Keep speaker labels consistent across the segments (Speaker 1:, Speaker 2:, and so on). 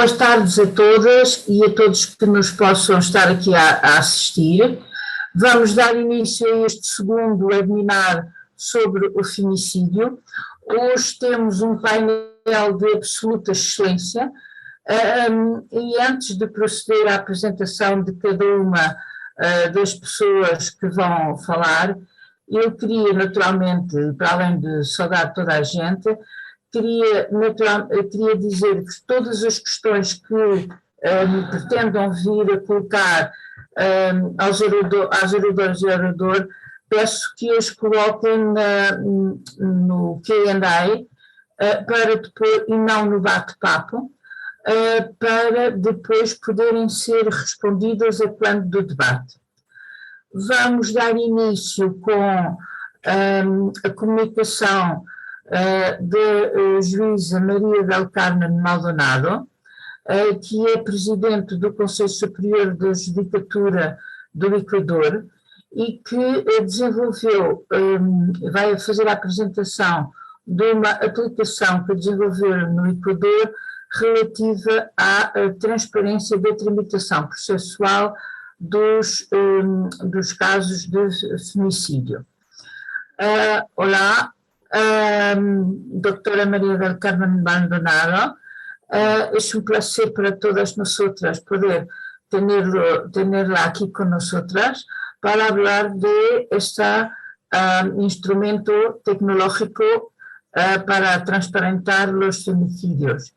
Speaker 1: Boas tardes a todas e a todos que nos possam estar aqui a assistir. Vamos dar início a este segundo webinar sobre o feminicídio. Hoje temos um painel de absoluta excelência e antes de proceder à apresentação de cada uma das pessoas que vão falar, eu queria naturalmente, para além de saudar toda a gente, queria dizer que todas as questões que pretendam vir a colocar às oradoras e orador, peço que as coloquem no Q&A para depois, e não no bate-papo, para depois poderem ser respondidas a quando do debate. Vamos dar início com a comunicação da juíza Maria del Carmen Maldonado, que é presidente do Conselho Superior da Judicatura do Equador e que desenvolveu, vai fazer a apresentação de uma aplicação que desenvolveu no Equador relativa à transparência da tramitação processual dos casos de feminicídio. Olá, doutora Maria del Carmen Maldonado, es un placer para todas nosotras poder tenerla aquí con nosotras para hablar de este instrumento tecnológico para transparentar los femicidios.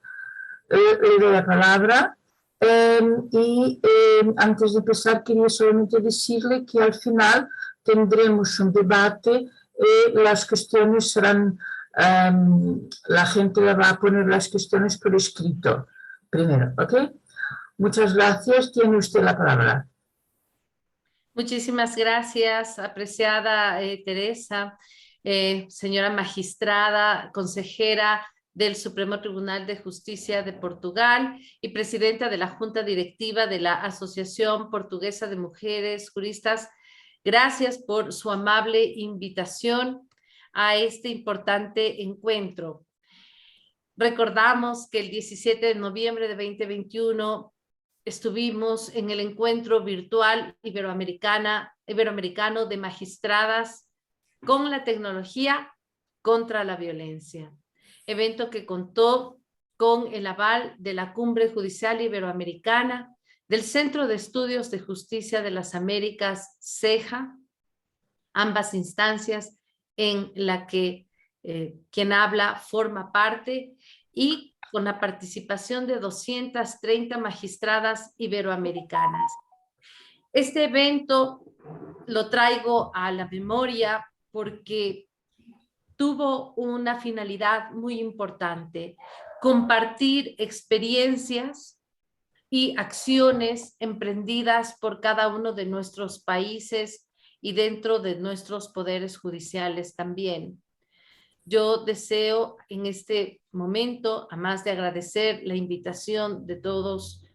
Speaker 1: Le doy la palabra y antes de empezar quería solamente decirle que al final tendremos un debate y las cuestiones serán, la gente le va a poner las cuestiones por escrito primero, ¿ok? Muchas gracias, tiene usted la palabra.
Speaker 2: Muchísimas gracias, apreciada Teresa, señora magistrada, consejera del Supremo Tribunal de Justicia de Portugal y presidenta de la Junta Directiva de la Asociación Portuguesa de Mujeres Juristas. Gracias por su amable invitación a este importante encuentro. Recordamos que el 17 de noviembre de 2021 estuvimos en el encuentro virtual iberoamericano de magistradas con la tecnología contra la violencia, evento que contó con el aval de la Cumbre Judicial Iberoamericana, del Centro de Estudios de Justicia de las Américas, CEJA, ambas instancias en la que quien habla forma parte, y con la participación de 230 magistradas iberoamericanas. Este evento lo traigo a la memoria porque tuvo una finalidad muy importante: compartir experiencias y acciones emprendidas por cada uno de nuestros países y dentro de nuestros poderes judiciales también. Yo deseo en este momento, además de agradecer la invitación de todos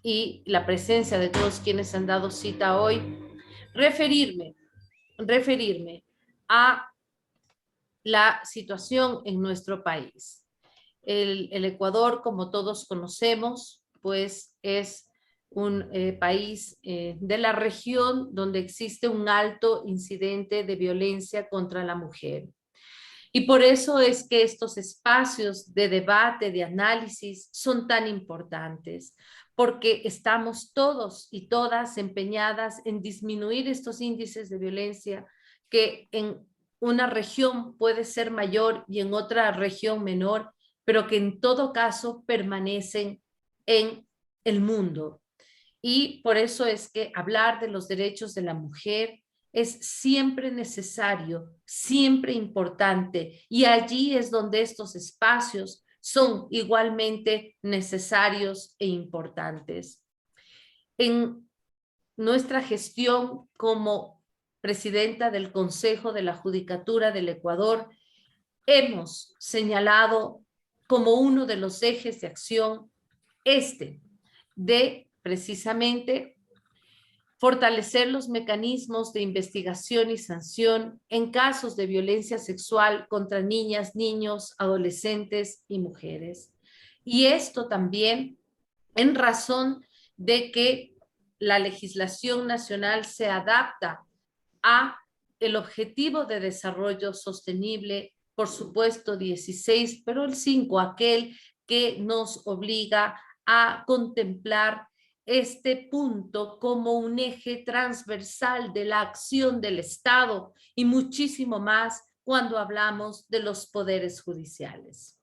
Speaker 2: y la presencia de todos quienes han dado cita hoy, referirme a la situación en nuestro país. El Ecuador, como todos conocemos, pues es un país de la región donde existe un alto incidente de violencia contra la mujer. Y por eso es que estos espacios de debate, de análisis, son tan importantes, porque estamos todos y todas empeñadas en disminuir estos índices de violencia que en una región puede ser mayor y en otra región menor, pero que en todo caso permanecen en el mundo. Y por eso es que hablar de los derechos de la mujer es siempre necesario, siempre importante, y allí es donde estos espacios son igualmente necesarios e importantes. En nuestra gestión como presidenta del Consejo de la Judicatura del Ecuador, hemos señalado como uno de los ejes de acción de precisamente fortalecer los mecanismos de investigación y sanción en casos de violencia sexual contra niñas, niños, adolescentes y mujeres. Y esto también en razón de que la legislación nacional se adapta a el Objetivo de Desarrollo Sostenible, por supuesto 16, pero el 5, aquel que nos obliga a contemplar este punto como un eje transversal de la acción del Estado y muchísimo más cuando hablamos de los poderes judiciales.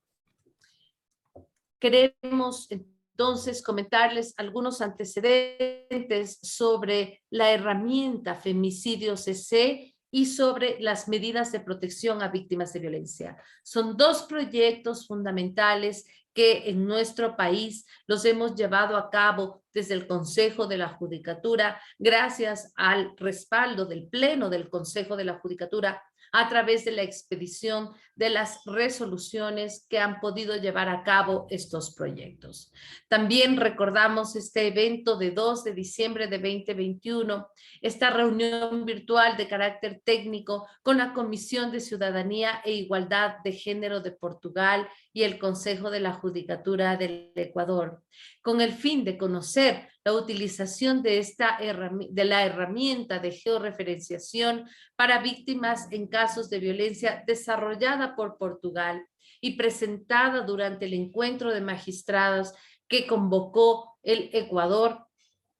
Speaker 2: Queremos entonces comentarles algunos antecedentes sobre la herramienta Femicidio CC y sobre las medidas de protección a víctimas de violencia. Son dos proyectos fundamentales que en nuestro país los hemos llevado a cabo desde el Consejo de la Judicatura, gracias al respaldo del Pleno del Consejo de la Judicatura, a través de la expedición de las resoluciones que han podido llevar a cabo estos proyectos. También recordamos este evento de 2 de diciembre de 2021, esta reunión virtual de carácter técnico con la Comisión de Ciudadanía e Igualdad de Género de Portugal y el Consejo de la Judicatura del Ecuador, con el fin de conocer la utilización de la herramienta de georreferenciación para víctimas en casos de violencia desarrollada por Portugal y presentada durante el encuentro de magistrados que convocó el Ecuador,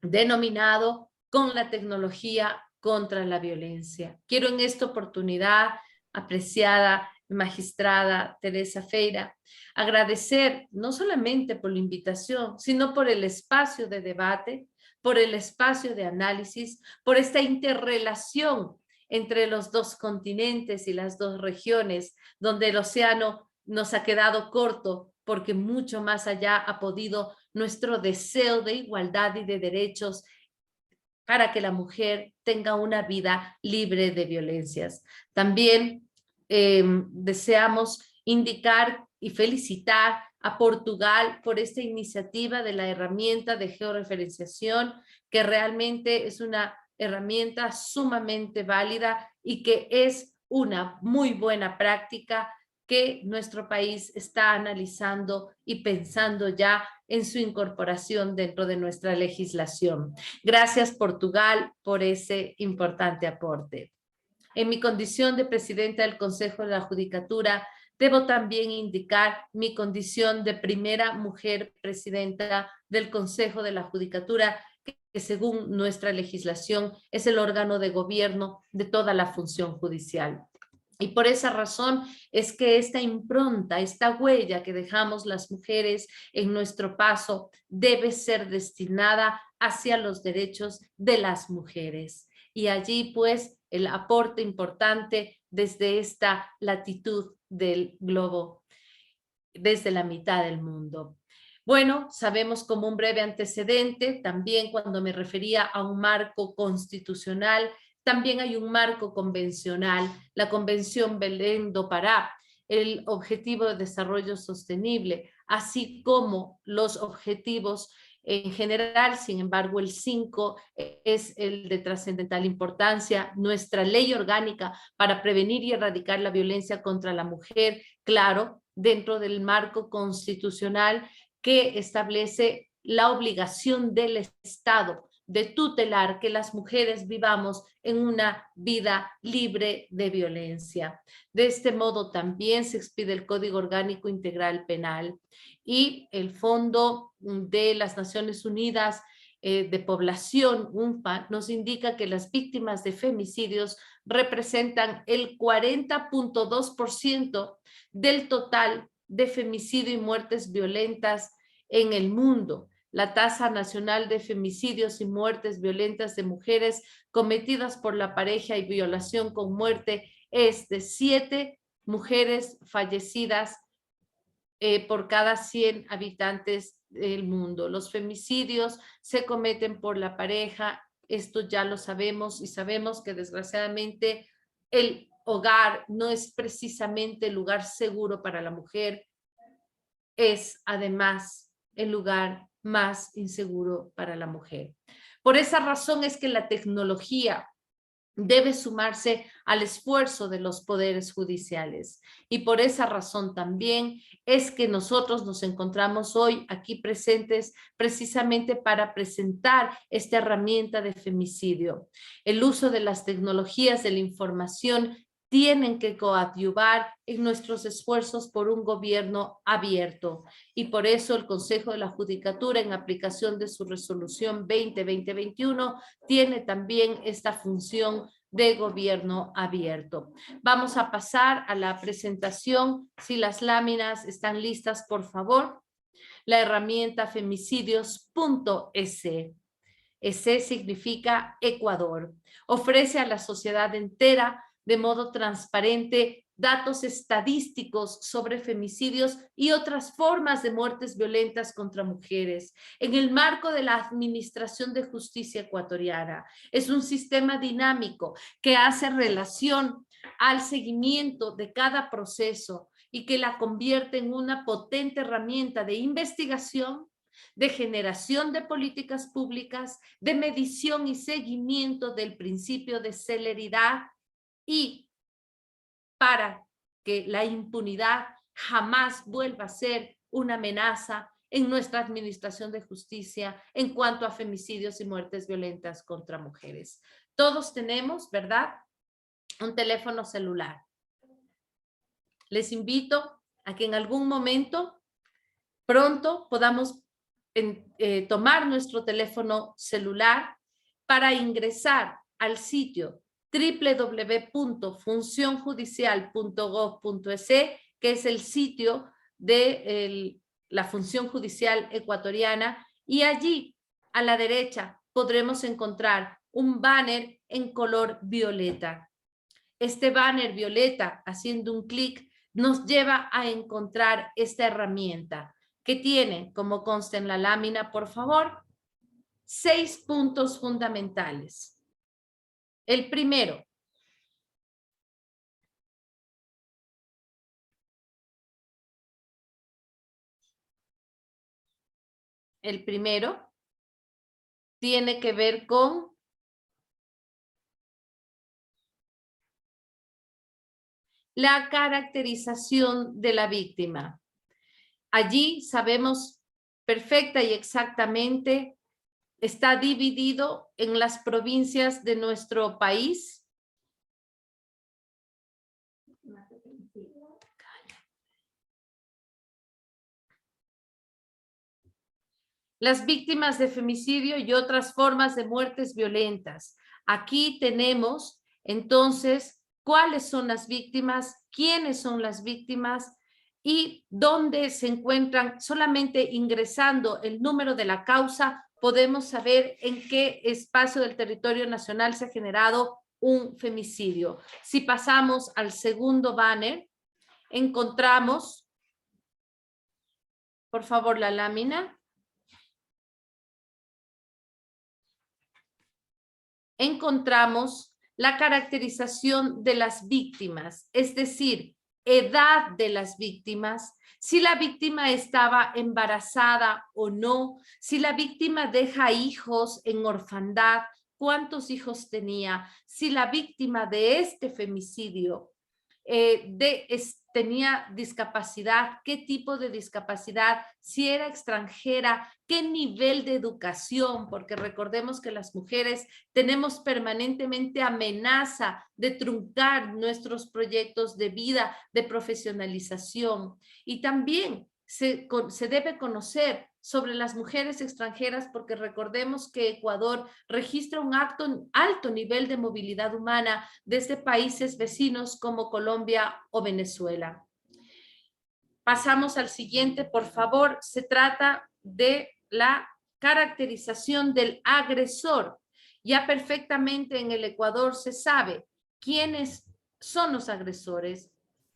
Speaker 2: denominado Con la tecnología contra la violencia. Quiero en esta oportunidad, apreciada magistrada Teresa Feira, agradecer no solamente por la invitación, sino por el espacio de debate, por el espacio de análisis, por esta interrelación entre los dos continentes y las dos regiones, donde el océano nos ha quedado corto, porque mucho más allá ha podido nuestro deseo de igualdad y de derechos para que la mujer tenga una vida libre de violencias. También deseamos indicar y felicitar a Portugal por esta iniciativa de la herramienta de georreferenciación, que realmente es una herramienta sumamente válida y que es una muy buena práctica que nuestro país está analizando y pensando ya en su incorporación dentro de nuestra legislación. Gracias, Portugal, por ese importante aporte. En mi condición de presidenta del Consejo de la Judicatura, debo también indicar mi condición de primera mujer presidenta del Consejo de la Judicatura, que según nuestra legislación es el órgano de gobierno de toda la función judicial. Y por esa razón es que esta impronta, esta huella que dejamos las mujeres en nuestro paso debe ser destinada hacia los derechos de las mujeres. Y allí pues el aporte importante desde esta latitud del globo, desde la mitad del mundo. Bueno, sabemos como un breve antecedente, también cuando me refería a un marco constitucional, también hay un marco convencional, la Convención Belém do Pará, el Objetivo de Desarrollo Sostenible, así como los objetivos en general. Sin embargo, el 5 es el de trascendental importancia, nuestra ley orgánica para prevenir y erradicar la violencia contra la mujer, claro, dentro del marco constitucional que establece la obligación del Estado de tutelar que las mujeres vivamos en una vida libre de violencia. De este modo también se expide el Código Orgánico Integral Penal y el Fondo de las Naciones Unidas de Población, UNPA, nos indica que las víctimas de femicidios representan el 40.2% del total de femicidio y muertes violentas en el mundo. La tasa nacional de femicidios y muertes violentas de mujeres cometidas por la pareja y violación con muerte es de 7 mujeres fallecidas por cada 100 habitantes del mundo. Los femicidios se cometen por la pareja, esto ya lo sabemos y sabemos que desgraciadamente el hogar no es precisamente el lugar seguro para la mujer, es además el lugar más inseguro para la mujer. Por esa razón es que la tecnología debe sumarse al esfuerzo de los poderes judiciales. Y por esa razón también es que nosotros nos encontramos hoy aquí presentes precisamente para presentar esta herramienta de femicidio. El uso de las tecnologías de la información tienen que coadyuvar en nuestros esfuerzos por un gobierno abierto. Y por eso el Consejo de la Judicatura, en aplicación de su resolución 20-2021, tiene también esta función de gobierno abierto. Vamos a pasar a la presentación. Si las láminas están listas, por favor. La herramienta femicidios.es. ESE significa Ecuador. Ofrece a la sociedad entera de modo transparente datos estadísticos sobre femicidios y otras formas de muertes violentas contra mujeres en el marco de la Administración de Justicia ecuatoriana. Es un sistema dinámico que hace relación al seguimiento de cada proceso y que la convierte en una potente herramienta de investigación, de generación de políticas públicas, de medición y seguimiento del principio de celeridad y para que la impunidad jamás vuelva a ser una amenaza en nuestra administración de justicia en cuanto a femicidios y muertes violentas contra mujeres. Todos tenemos, ¿verdad?, un teléfono celular. Les invito a que en algún momento pronto podamos tomar nuestro teléfono celular para ingresar al sitio www.funcionjudicial.gov.es, que es el sitio de la Función Judicial Ecuatoriana, y allí a la derecha podremos encontrar un banner en color violeta. Este banner violeta, haciendo un clic, nos lleva a encontrar esta herramienta que tiene, como consta en la lámina, por favor, 6 puntos fundamentales. El primero, tiene que ver con la caracterización de la víctima. Allí sabemos perfecta y exactamente, está dividido en las provincias de nuestro país. Las víctimas de femicidio y otras formas de muertes violentas. Aquí tenemos, entonces, cuáles son las víctimas, quiénes son las víctimas y dónde se encuentran. Solamente ingresando el número de la causa podemos saber en qué espacio del territorio nacional se ha generado un femicidio. Si pasamos al segundo banner, encontramos, por favor, la lámina. Encontramos la caracterización de las víctimas, es decir, edad de las víctimas, si la víctima estaba embarazada o no, si la víctima deja hijos en orfandad, cuántos hijos tenía, si la víctima de este femicidio tenía discapacidad, qué tipo de discapacidad, si era extranjera, qué nivel de educación, porque recordemos que las mujeres tenemos permanentemente amenaza de truncar nuestros proyectos de vida, de profesionalización. Y también se debe conocer sobre las mujeres extranjeras, porque recordemos que Ecuador registra un alto nivel de movilidad humana desde países vecinos como Colombia o Venezuela. Pasamos al siguiente, por favor. Se trata de la caracterización del agresor. Ya perfectamente en el Ecuador se sabe quiénes son los agresores.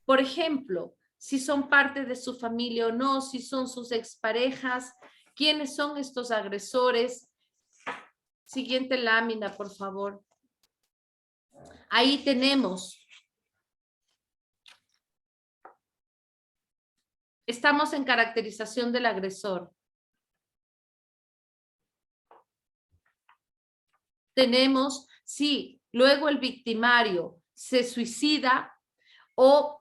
Speaker 2: Por ejemplo, si son parte de su familia o no, si son sus exparejas, quiénes son estos agresores. Siguiente lámina, por favor. Ahí tenemos. Estamos en caracterización del agresor. Tenemos, sí, luego el victimario se suicida o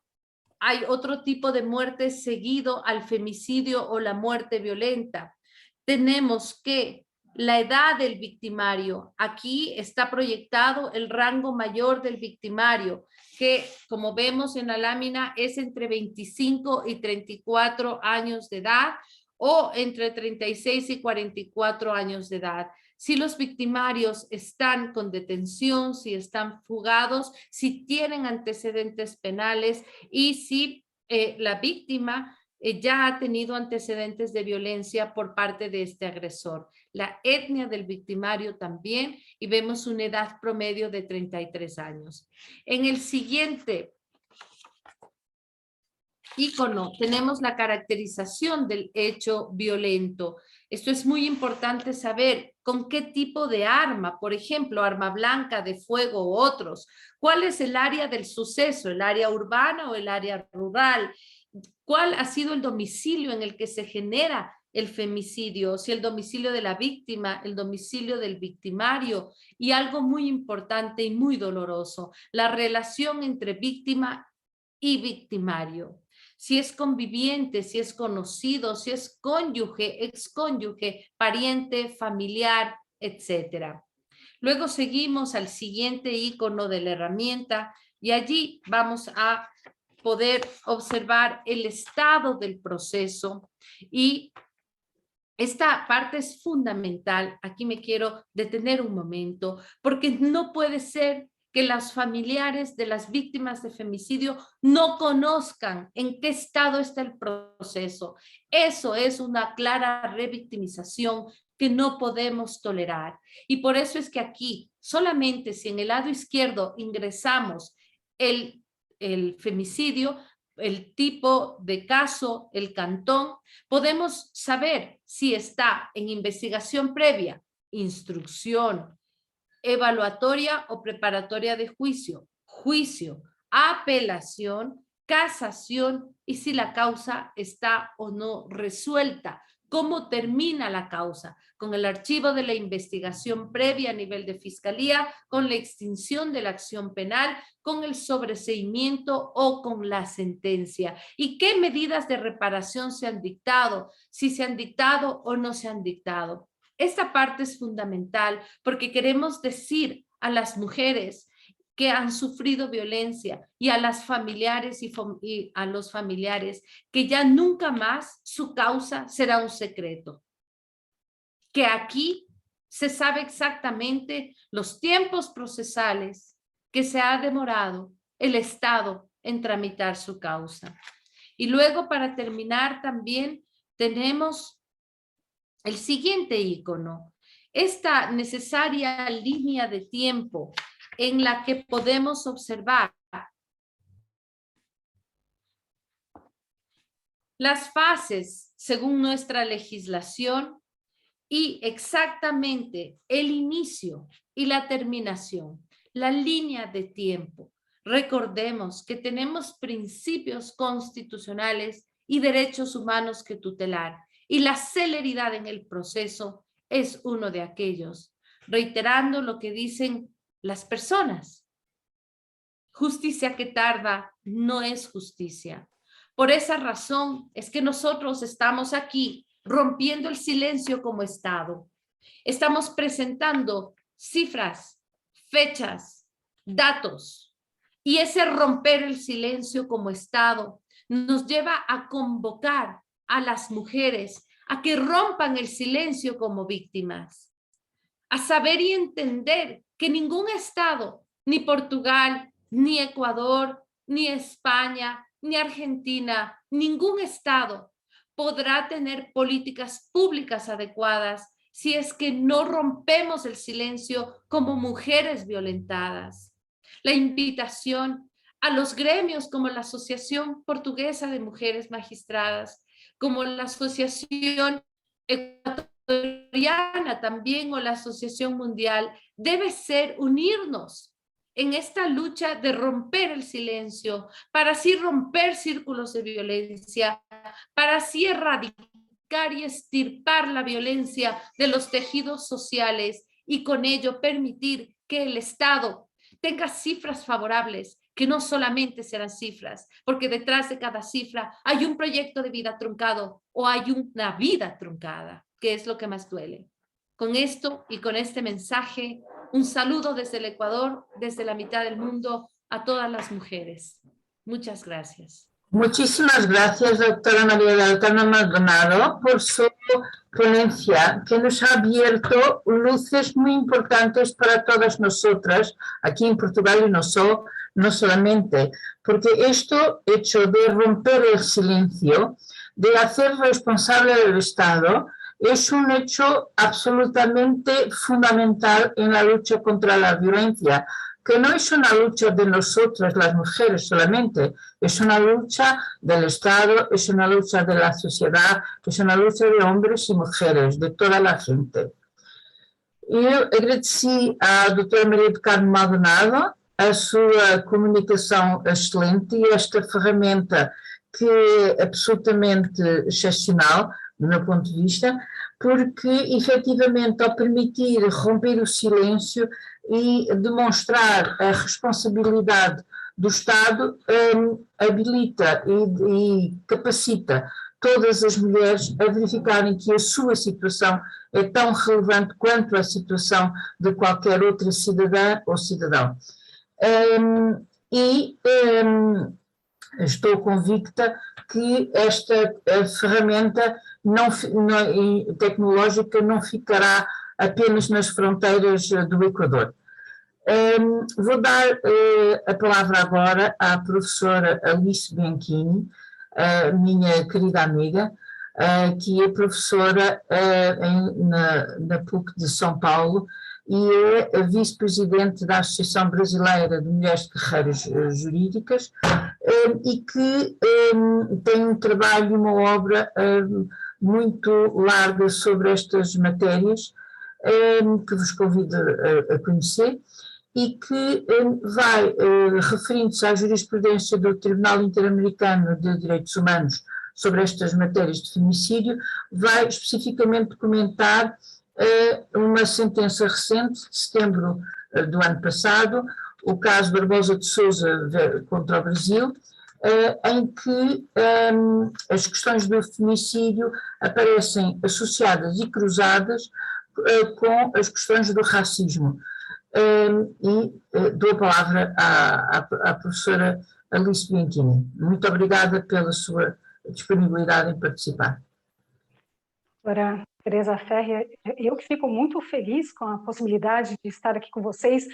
Speaker 2: hay otro tipo de muerte seguido al femicidio o la muerte violenta. Tenemos que la edad del victimario, aquí está proyectado el rango mayor del victimario, que como vemos en la lámina es entre 25 y 34 años de edad o entre 36 y 44 años de edad. Si los victimarios están con detención, si están fugados, si tienen antecedentes penales y si la víctima ya ha tenido antecedentes de violencia por parte de este agresor. La etnia del victimario también, y vemos una edad promedio de 33 años. En el siguiente ícono tenemos la caracterización del hecho violento. Esto es muy importante saber con qué tipo de arma, por ejemplo, arma blanca, de fuego u otros. ¿Cuál es el área del suceso? ¿El área urbana o el área rural? ¿Cuál ha sido el domicilio en el que se genera el femicidio? Si el domicilio de la víctima, el domicilio del victimario. Y algo muy importante y muy doloroso, la relación entre víctima y victimario. Si es conviviente, si es conocido, si es cónyuge, excónyuge, pariente, familiar, etc. Luego seguimos al siguiente icono de la herramienta y allí vamos a poder observar el estado del proceso y esta parte es fundamental. Aquí me quiero detener un momento porque no puede ser que los familiares de las víctimas de femicidio no conozcan en qué estado está el proceso. Eso es una clara revictimización que no podemos tolerar. Y por eso es que aquí, solamente si en el lado izquierdo ingresamos el femicidio, el tipo de caso, el cantón, podemos saber si está en investigación previa, instrucción, evaluatoria o preparatoria de juicio, juicio, apelación, casación y si la causa está o no resuelta. ¿Cómo termina la causa? Con el archivo de la investigación previa a nivel de fiscalía, con la extinción de la acción penal, con el sobreseimiento o con la sentencia. ¿Y qué medidas de reparación se han dictado? Si se han dictado o no se han dictado. Esta parte es fundamental porque queremos decir a las mujeres que han sufrido violencia y a las familiares y a los familiares que ya nunca más su causa será un secreto. Que aquí se sabe exactamente los tiempos procesales que se ha demorado el Estado en tramitar su causa. Y luego, para terminar, también tenemos el siguiente icono, esta necesaria línea de tiempo en la que podemos observar las fases según nuestra legislación y exactamente el inicio y la terminación, la línea de tiempo. Recordemos que tenemos principios constitucionales y derechos humanos que tutelar y la celeridad en el proceso es uno de aquellos. Reiterando lo que dicen las personas, justicia que tarda no es justicia. Por esa razón es que nosotros estamos aquí rompiendo el silencio como Estado. Estamos presentando cifras, fechas, datos, y ese romper el silencio como Estado nos lleva a convocar a las mujeres a que rompan el silencio como víctimas, a saber y entender que ningún Estado, ni Portugal, ni Ecuador, ni España, ni Argentina, ningún Estado podrá tener políticas públicas adecuadas si es que no rompemos el silencio como mujeres violentadas. La invitación a los gremios como la Asociación Portuguesa de Mujeres Magistradas, como la Asociación Ecuatoriana también o la Asociación Mundial, debe ser unirnos en esta lucha de romper el silencio, para así romper círculos de violencia, para así erradicar y extirpar la violencia de los tejidos sociales y con ello permitir que el Estado tenga cifras favorables, que no solamente serán cifras, porque detrás de cada cifra hay un proyecto de vida truncado o hay una vida truncada, que es lo que más duele. Con esto y con este mensaje, un saludo desde el Ecuador, desde la mitad del mundo, a todas las mujeres. Muchas gracias.
Speaker 1: Muchísimas gracias, doctora María del Carmen Maldonado, por su ponencia, que nos ha abierto luces muy importantes para todas nosotras, aquí en Portugal y no solamente, porque esto hecho de romper el silencio, de hacer responsable al Estado, es un hecho absolutamente fundamental en la lucha contra la violencia, que no es una lucha de nosotras las mujeres solamente, es una lucha del Estado, es una lucha de la sociedad, es una lucha de hombres y mujeres, de toda la gente. Eu agradeci à doutora Maria do Carmo Maldonado a sua comunicação excelente e esta ferramenta que é absolutamente excepcional, do meu ponto de vista, porque efetivamente ao permitir romper o silêncio e demonstrar a responsabilidade do Estado, habilita e capacita todas as mulheres a verificarem que a sua situação é tão relevante quanto a situação de qualquer outra cidadã ou cidadão. Estou convicta que esta ferramenta tecnológica não ficará apenas nas fronteiras do Equador. Vou dar a palavra agora à professora Alice Bianchini, minha querida amiga, que é professora na PUC de São Paulo e é vice-presidente da Associação Brasileira de Mulheres de Carreiras Jurídicas e que tem um trabalho e uma obra muito larga sobre estas matérias, que vos convido a conhecer, e que vai, referindo-se à jurisprudência do Tribunal Interamericano de Direitos Humanos sobre estas matérias de feminicídio, vai especificamente comentar uma sentença recente, de setembro do ano passado, o caso Barbosa de Sousa contra o Brasil, em que as questões do feminicídio aparecem associadas e cruzadas com as questões do racismo. Dou a palavra à professora Alice Bianchini. Muito obrigada pela sua disponibilidade em participar.
Speaker 3: Doutora Tereza Ferri, eu que fico muito feliz com a possibilidade de estar aqui com vocês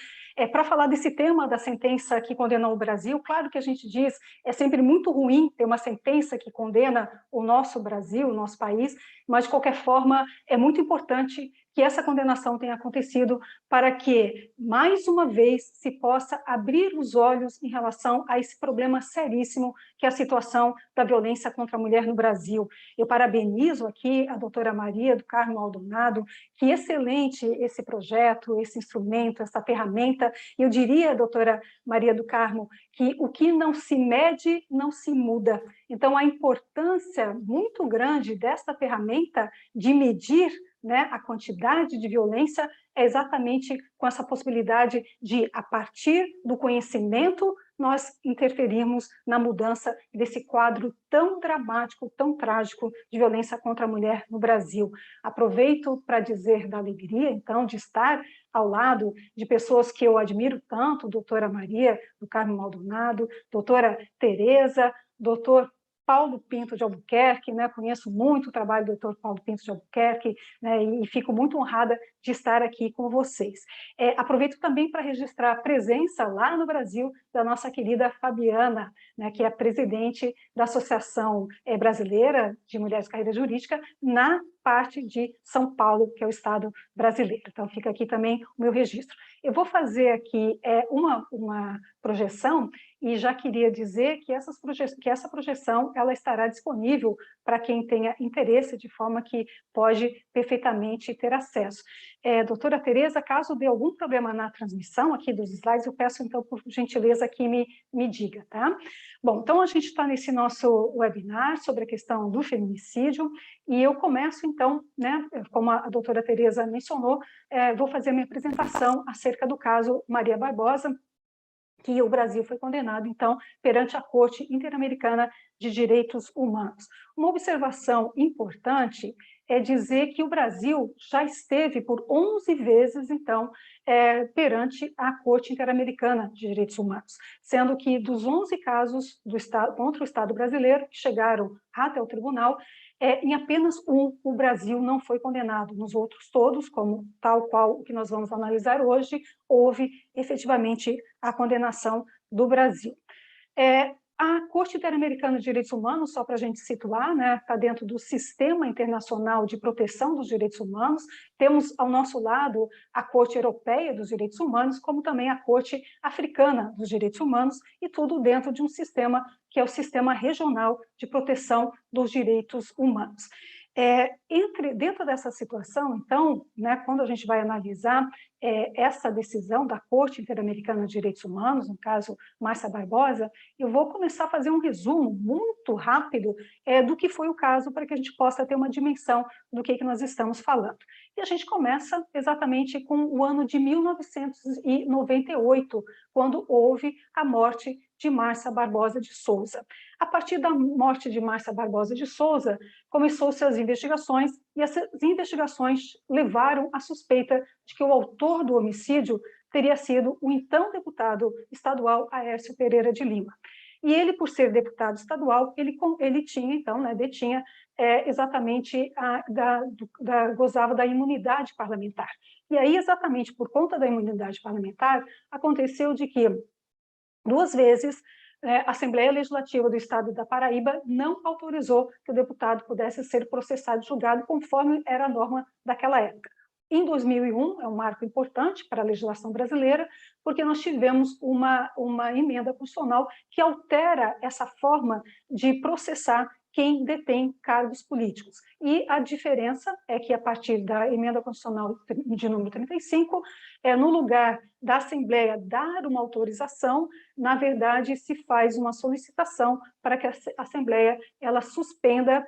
Speaker 3: para falar desse tema da sentença que condenou o Brasil. Claro que a gente diz, é sempre muito ruim ter uma sentença que condena o nosso Brasil, o nosso país, mas de qualquer forma é muito importante que essa condenação tenha acontecido para que, mais uma vez, se possa abrir os olhos em relação a esse problema seríssimo que é a situação da violência contra a mulher no Brasil. Eu parabenizo aqui a doutora Maria do Carmo Maldonado, que excelente esse projeto, esse instrumento, essa ferramenta. Eu diria, doutora Maria do Carmo, que o que não se mede, não se muda. Então, a importância muito grande dessa ferramenta de medir, né, a quantidade de violência é exatamente com essa possibilidade de, a partir do conhecimento, nós interferirmos na mudança desse quadro tão dramático, tão trágico de violência contra a mulher no Brasil. Aproveito para dizer da alegria, então, de estar ao lado de pessoas que eu admiro tanto, doutora Maria do Carmo Maldonado, doutora Tereza, doutor Paulo Pinto de Albuquerque, né? Conheço muito o trabalho do doutor Paulo Pinto de Albuquerque, né? E fico muito honrada de estar aqui com vocês. Aproveito também para registrar a presença lá no Brasil da nossa querida Fabiana, né? Que é a presidente da Associação Brasileira de Mulheres de Carreira Jurídica na parte de São Paulo, que é o estado brasileiro. Então, fica aqui também o meu registro. Eu vou fazer aqui uma projeção e já queria dizer que essa projeção ela estará disponível para quem tenha interesse, de forma que pode perfeitamente ter acesso. Doutora Tereza, caso dê algum problema na transmissão aqui dos slides, eu peço, então, por gentileza, que me diga, tá? Bom, então a gente está nesse nosso webinar sobre a questão do feminicídio, e eu começo, então, né, como a doutora Tereza mencionou, vou fazer a minha apresentação acerca do caso Maria Barbosa, que o Brasil foi condenado, então, perante a Corte Interamericana de Direitos Humanos. Uma observação importante é dizer que o Brasil já esteve por 11 vezes, então, perante a Corte Interamericana de Direitos Humanos, sendo que dos 11 casos do Estado, contra o Estado brasileiro, que chegaram até o tribunal, em apenas um o Brasil não foi condenado. Nos outros todos, como tal qual o que nós vamos analisar hoje, houve efetivamente a condenação do Brasil. A Corte Interamericana de Direitos Humanos, só para a gente situar, né, está dentro do Sistema Internacional de Proteção dos Direitos Humanos. Temos ao nosso lado a Corte Europeia dos Direitos Humanos, como também a Corte Africana dos Direitos Humanos, e tudo dentro de um sistema que é o Sistema Regional de Proteção dos Direitos Humanos. Dentro dessa situação, então, né, quando a gente vai analisar essa decisão da Corte Interamericana de Direitos Humanos, no caso Márcia Barbosa, eu vou começar a fazer um resumo muito rápido do que foi o caso, para que a gente possa ter uma dimensão do que nós estamos falando. E a gente começa exatamente com o ano de 1998, quando houve a morte de Márcia Barbosa de Souza. A partir da morte de Márcia Barbosa de Souza, começou-se as investigações, e essas investigações levaram à suspeita de que o autor do homicídio teria sido o então deputado estadual Aércio Pereira de Lima. E ele, por ser deputado estadual, ele tinha, então, né, detinha exatamente gozava da imunidade parlamentar. E aí, exatamente por conta da imunidade parlamentar, aconteceu de que 2 vezes a Assembleia Legislativa do Estado da Paraíba não autorizou que o deputado pudesse ser processado e julgado conforme era a norma daquela época. Em 2001, é um marco importante para a legislação brasileira, porque nós tivemos uma emenda constitucional que altera essa forma de processar quem detém cargos políticos. E a diferença é que, a partir da emenda constitucional de número 35, no lugar da Assembleia dar uma autorização, na verdade, se faz uma solicitação para que a Assembleia ela suspenda,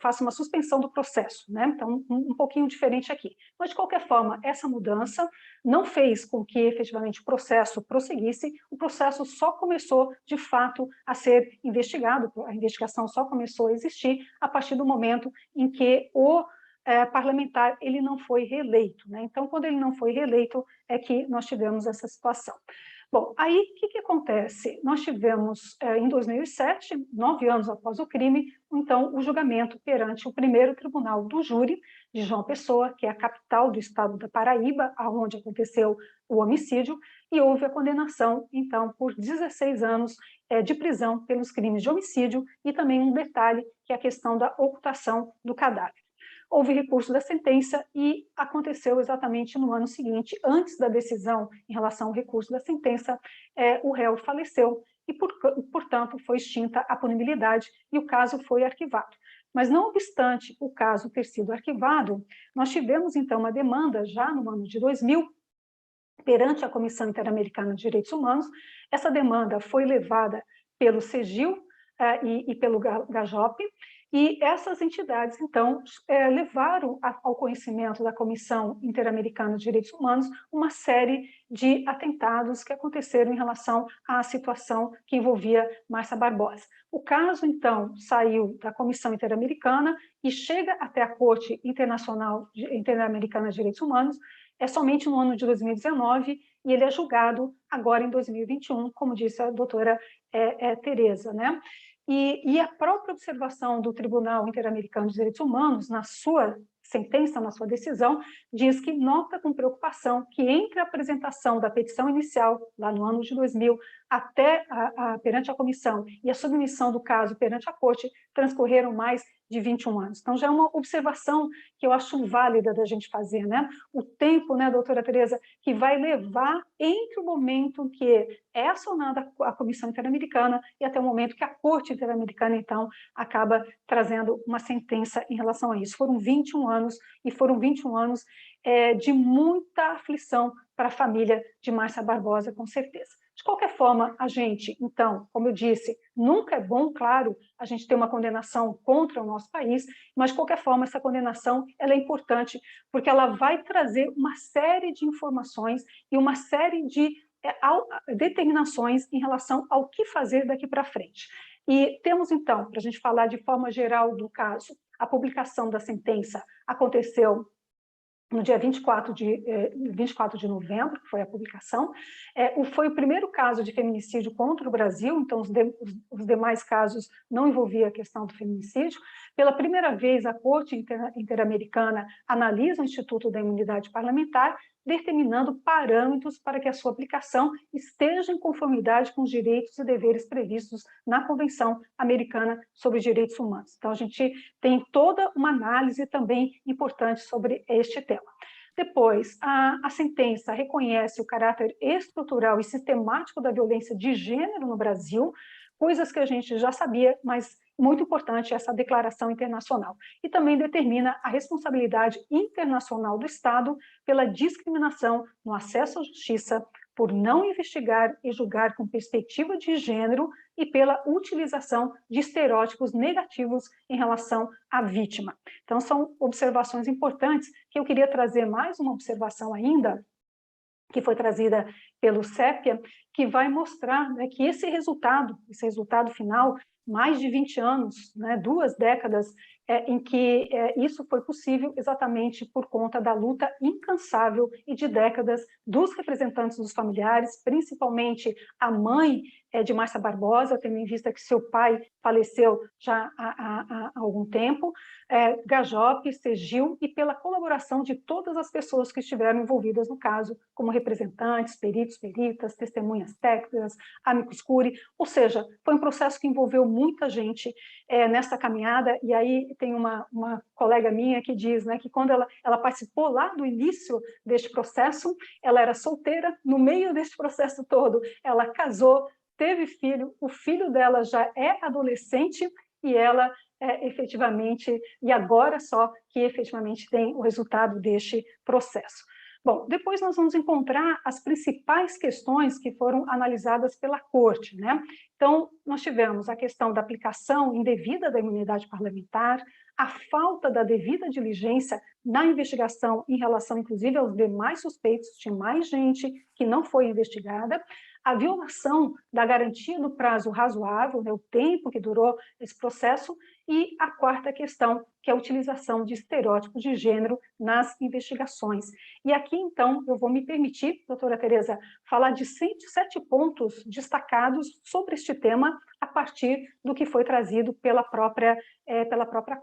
Speaker 3: faça uma suspensão do processo, né? Então, um pouquinho diferente aqui. Mas, de qualquer forma, essa mudança não fez com que, efetivamente, o processo prosseguisse, o processo só começou, de fato, a ser investigado, a investigação só começou a existir a partir do momento em que o parlamentar ele não foi reeleito, né? Então, quando ele não foi reeleito, é que nós tivemos essa situação. Bom, aí o que acontece? Nós tivemos, em 2007, 9 anos após o crime, então, o julgamento perante o primeiro tribunal do júri de João Pessoa, que é a capital do estado da Paraíba, onde aconteceu o homicídio, e houve a condenação, então, por 16 anos de prisão pelos crimes de homicídio, e também um detalhe, que é a questão da ocultação do cadáver. Houve recurso da sentença e aconteceu exatamente no ano seguinte, antes da decisão em relação ao recurso da sentença, o réu faleceu e, portanto, foi extinta a punibilidade e o caso foi arquivado. Mas, não obstante o caso ter sido arquivado, nós tivemos, então, uma demanda já no ano de 2000, perante a Comissão Interamericana de Direitos Humanos. Essa demanda foi levada pelo CEGIL e pelo GAJOP, e essas entidades, então, levaram ao conhecimento da Comissão Interamericana de Direitos Humanos uma série de atentados que aconteceram em relação à situação que envolvia Márcia Barbosa. O caso, então, saiu da Comissão Interamericana e chega até a Corte Interamericana de Direitos Humanos somente no ano de 2019, e ele é julgado agora em 2021, como disse a doutora Tereza, né? E a própria observação do Tribunal Interamericano de Direitos Humanos, na sua sentença, na sua decisão, diz que nota com preocupação que entre a apresentação da petição inicial, lá no ano de 2000, até perante a comissão, e a submissão do caso perante a corte, transcorreram mais de 21 anos. Então, já é uma observação que eu acho válida da gente fazer, né? O tempo, né, doutora Tereza, que vai levar entre o momento que é acionada a Comissão Interamericana e até o momento que a Corte Interamericana, então, acaba trazendo uma sentença em relação a isso. Foram 21 anos, e foram 21 anos de muita aflição para a família de Márcia Barbosa, com certeza. De qualquer forma, a gente, então, como eu disse, nunca é bom, claro, a gente ter uma condenação contra o nosso país, mas, de qualquer forma, essa condenação ela é importante, porque ela vai trazer uma série de informações e uma série de determinações em relação ao que fazer daqui para frente. E temos, então, para a gente falar de forma geral do caso, a publicação da sentença aconteceu no dia 24 de novembro, que foi a publicação. Foi o primeiro caso de feminicídio contra o Brasil, então os demais casos não envolviam a questão do feminicídio. Pela primeira vez, a Corte Interamericana analisa o Instituto da Imunidade Parlamentar, determinando parâmetros para que a sua aplicação esteja em conformidade com os direitos e deveres previstos na Convenção Americana sobre Direitos Humanos. Então, a gente tem toda uma análise também importante sobre este tema. Depois, a sentença reconhece o caráter estrutural e sistemático da violência de gênero no Brasil, coisas que a gente já sabia, mas muito importante essa declaração internacional. E também determina a responsabilidade internacional do Estado pela discriminação no acesso à justiça, por não investigar e julgar com perspectiva de gênero e pela utilização de estereótipos negativos em relação à vítima. Então, são observações importantes, que eu queria trazer mais uma observação ainda, que foi trazida pelo CEPIA, que vai mostrar, né, que esse resultado final, mais de 20 anos, né, 2 décadas, em que isso foi possível exatamente por conta da luta incansável e de décadas dos representantes dos familiares, principalmente a mãe de Márcia Barbosa, tendo em vista que seu pai faleceu já há algum tempo, Gajope, Segil, e pela colaboração de todas as pessoas que estiveram envolvidas no caso, como representantes, peritos, peritas, testemunhas técnicas, amicus curiae, ou seja, foi um processo que envolveu muita gente nessa caminhada. E aí tem uma colega minha que diz, né, que quando ela participou lá do início deste processo, ela era solteira, no meio deste processo todo, ela casou, teve filho, o filho dela já é adolescente, e ela efetivamente, e agora só que efetivamente tem o resultado deste processo. Bom, depois nós vamos encontrar as principais questões que foram analisadas pela Corte, né? Então, nós tivemos a questão da aplicação indevida da imunidade parlamentar, a falta da devida diligência na investigação em relação, inclusive, aos demais suspeitos, tinha mais gente que não foi investigada, a violação da garantia do prazo razoável, né, o tempo que durou esse processo, e a quarta questão, que é a utilização de estereótipos de gênero nas investigações. E aqui, então, eu vou me permitir, doutora Tereza, falar de 107 pontos destacados sobre este tema a partir do que foi trazido pela própria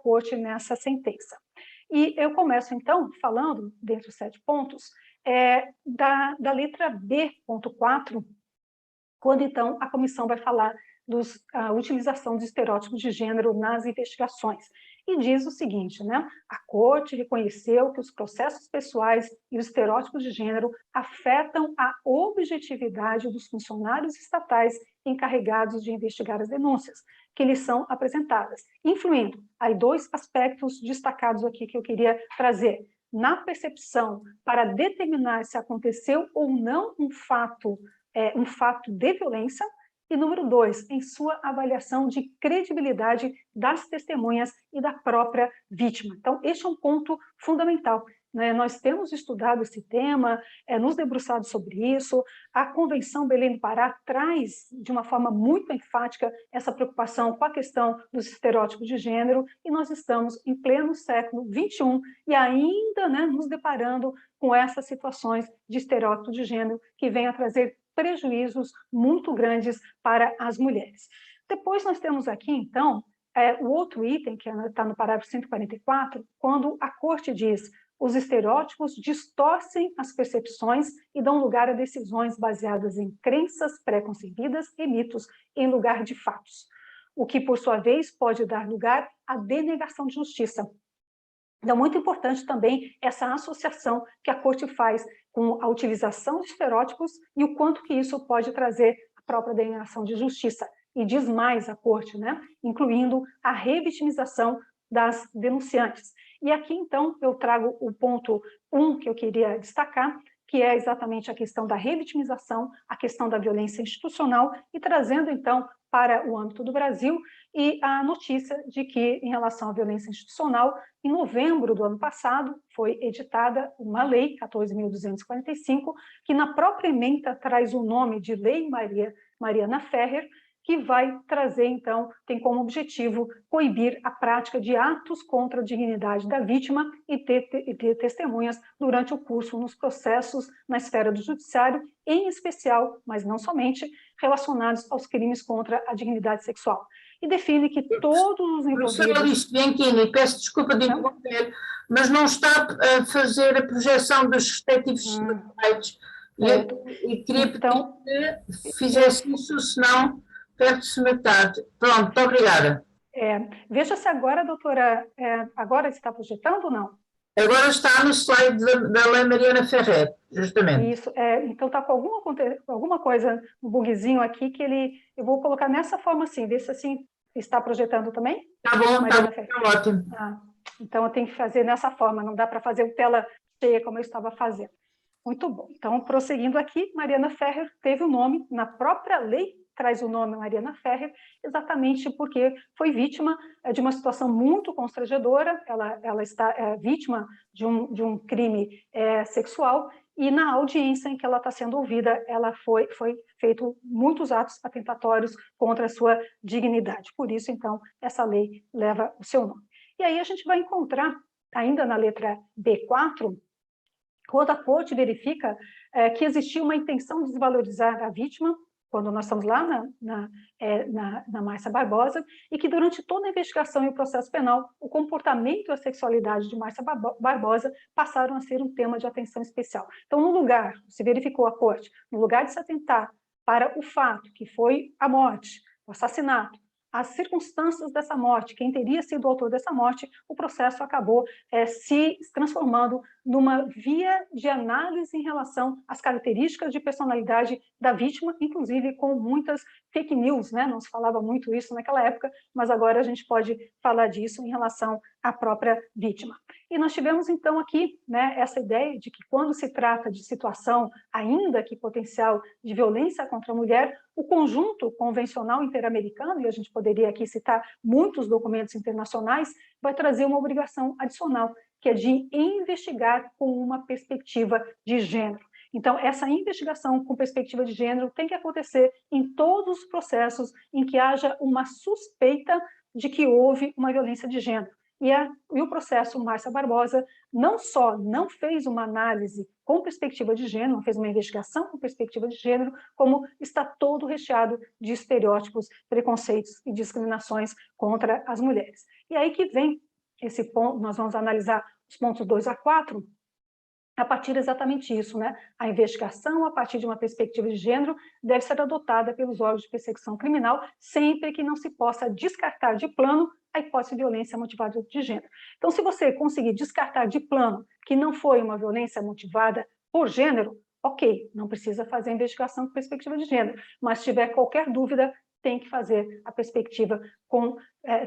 Speaker 3: Corte nessa sentença. E eu começo, então, falando, dentre os 7 pontos, da letra B.4, quando, então, a comissão vai falar da utilização de estereótipos de gênero nas investigações. E diz o seguinte, né? A Corte reconheceu que os processos pessoais e os estereótipos de gênero afetam a objetividade dos funcionários estatais encarregados de investigar as denúncias que lhes são apresentadas, influindo. Aí 2 aspectos destacados aqui que eu queria trazer. Na percepção, para determinar se aconteceu ou não um fato de violência, e número 2, em sua avaliação de credibilidade das testemunhas e da própria vítima. Então, este é um ponto fundamental, né? Nós temos estudado esse tema, nos debruçado sobre isso, a Convenção Belém do Pará traz, de uma forma muito enfática, essa preocupação com a questão dos estereótipos de gênero, e nós estamos em pleno século XXI e ainda, né, nos deparando com essas situações de estereótipo de gênero que vêm a trazer prejuízos muito grandes para as mulheres. Depois nós temos aqui, então, o outro item, que está no parágrafo 144, quando a Corte diz: os estereótipos distorcem as percepções e dão lugar a decisões baseadas em crenças pré-concebidas e mitos, em lugar de fatos, o que, por sua vez, pode dar lugar à denegação de justiça. Então, muito importante também essa associação que a Corte faz com a utilização de estereótipos e o quanto que isso pode trazer a própria denegação de justiça. E diz mais a Corte, né? Incluindo a revitimização das denunciantes. E aqui, então, eu trago o ponto 1 que eu queria destacar, que é exatamente a questão da revitimização, a questão da violência institucional, e trazendo, então, para o âmbito do Brasil, e a notícia de que, em relação à violência institucional, em novembro do ano passado, foi editada uma lei, 14.245, que na própria ementa traz o nome de Lei Mariana Ferrer, que vai trazer, então, tem como objetivo coibir a prática de atos contra a dignidade da vítima e ter testemunhas durante o curso nos processos na esfera do judiciário, em especial, mas não somente, relacionados aos crimes contra a dignidade sexual. E define que todos os envolvidos...
Speaker 1: Professora Alice Bianchini, peço desculpa de interromper, mas não está a fazer a projeção dos respectivos slides. E queria pedir que fizesse isso, senão perde-se metade. Pronto, muito obrigada.
Speaker 3: Veja se agora, doutora, agora está projetando ou não?
Speaker 1: Agora está no slide da Lei Mariana Ferrer, justamente.
Speaker 3: Isso, então está com alguma coisa, um bugzinho aqui, que eu vou colocar nessa forma assim, ver se assim está projetando também.
Speaker 1: Tá bom, tá ótimo.
Speaker 3: Então eu tenho que fazer nessa forma, não dá para fazer tela cheia como eu estava fazendo. Muito bom. Então, prosseguindo aqui, Mariana Ferrer teve o nome, na própria lei traz o nome Mariana Ferrer, exatamente porque foi vítima de uma situação muito constrangedora, ela está vítima de um crime sexual, e na audiência em que ela está sendo ouvida, ela foi feito muitos atos atentatórios contra a sua dignidade. Por isso, então, essa lei leva o seu nome. E aí a gente vai encontrar, ainda na letra B4, quando a corte verifica que existia uma intenção de desvalorizar a vítima, quando nós estamos lá na Márcia Barbosa, e que durante toda a investigação e o processo penal, o comportamento e a sexualidade de Márcia Barbosa passaram a ser um tema de atenção especial. Então, no lugar, se verificou a corte, no lugar de se atentar para o fato que foi a morte, o assassinato, as circunstâncias dessa morte, quem teria sido o autor dessa morte, o processo acabou se transformando numa via de análise em relação às características de personalidade da vítima, inclusive com muitas fake news, né? Não se falava muito isso naquela época, mas agora a gente pode falar disso em relação à própria vítima. E nós tivemos, então, aqui essa ideia de que quando se trata de situação, ainda que potencial, de violência contra a mulher, o conjunto convencional interamericano, e a gente poderia aqui citar muitos documentos internacionais, vai trazer uma obrigação adicional, que é de investigar com uma perspectiva de gênero. Então, essa investigação com perspectiva de gênero tem que acontecer em todos os processos em que haja uma suspeita de que houve uma violência de gênero. E o processo Márcia Barbosa não só não fez uma análise com perspectiva de gênero, não fez uma investigação com perspectiva de gênero, como está todo recheado de estereótipos, preconceitos e discriminações contra as mulheres. E aí que vem esse ponto, nós vamos analisar os pontos 2 a 4, a partir exatamente disso, A investigação, a partir de uma perspectiva de gênero, deve ser adotada pelos órgãos de persecução criminal, sempre que não se possa descartar de plano a hipótese de violência motivada de gênero. Então, se você conseguir descartar de plano que não foi uma violência motivada por gênero, ok, não precisa fazer a investigação com perspectiva de gênero, mas se tiver qualquer dúvida, tem que fazer a perspectiva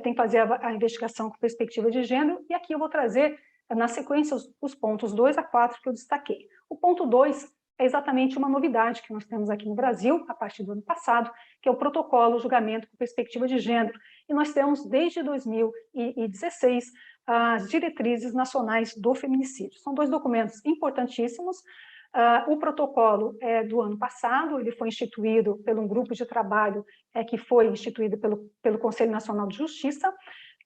Speaker 3: tem que fazer a investigação com perspectiva de gênero, e aqui eu vou trazer na sequência os pontos 2 a 4 que eu destaquei. O ponto 2 é exatamente uma novidade que nós temos aqui no Brasil, a partir do ano passado, que é o protocolo julgamento com perspectiva de gênero. E nós temos, desde 2016, as diretrizes nacionais do feminicídio. São 2 documentos importantíssimos. O protocolo é do ano passado, ele foi instituído por um grupo de trabalho que foi instituído pelo Conselho Nacional de Justiça,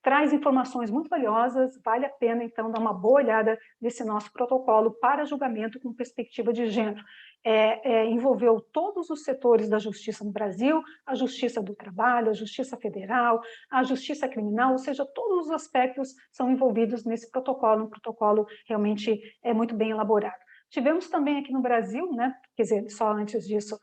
Speaker 3: traz informações muito valiosas, vale a pena, então, dar uma boa olhada nesse nosso protocolo para julgamento com perspectiva de gênero. Envolveu todos os setores da justiça no Brasil, a justiça do trabalho, a justiça federal, a justiça criminal, ou seja, todos os aspectos são envolvidos nesse protocolo, um protocolo realmente muito bem elaborado. Tivemos também aqui no Brasil, quer dizer, só antes disso,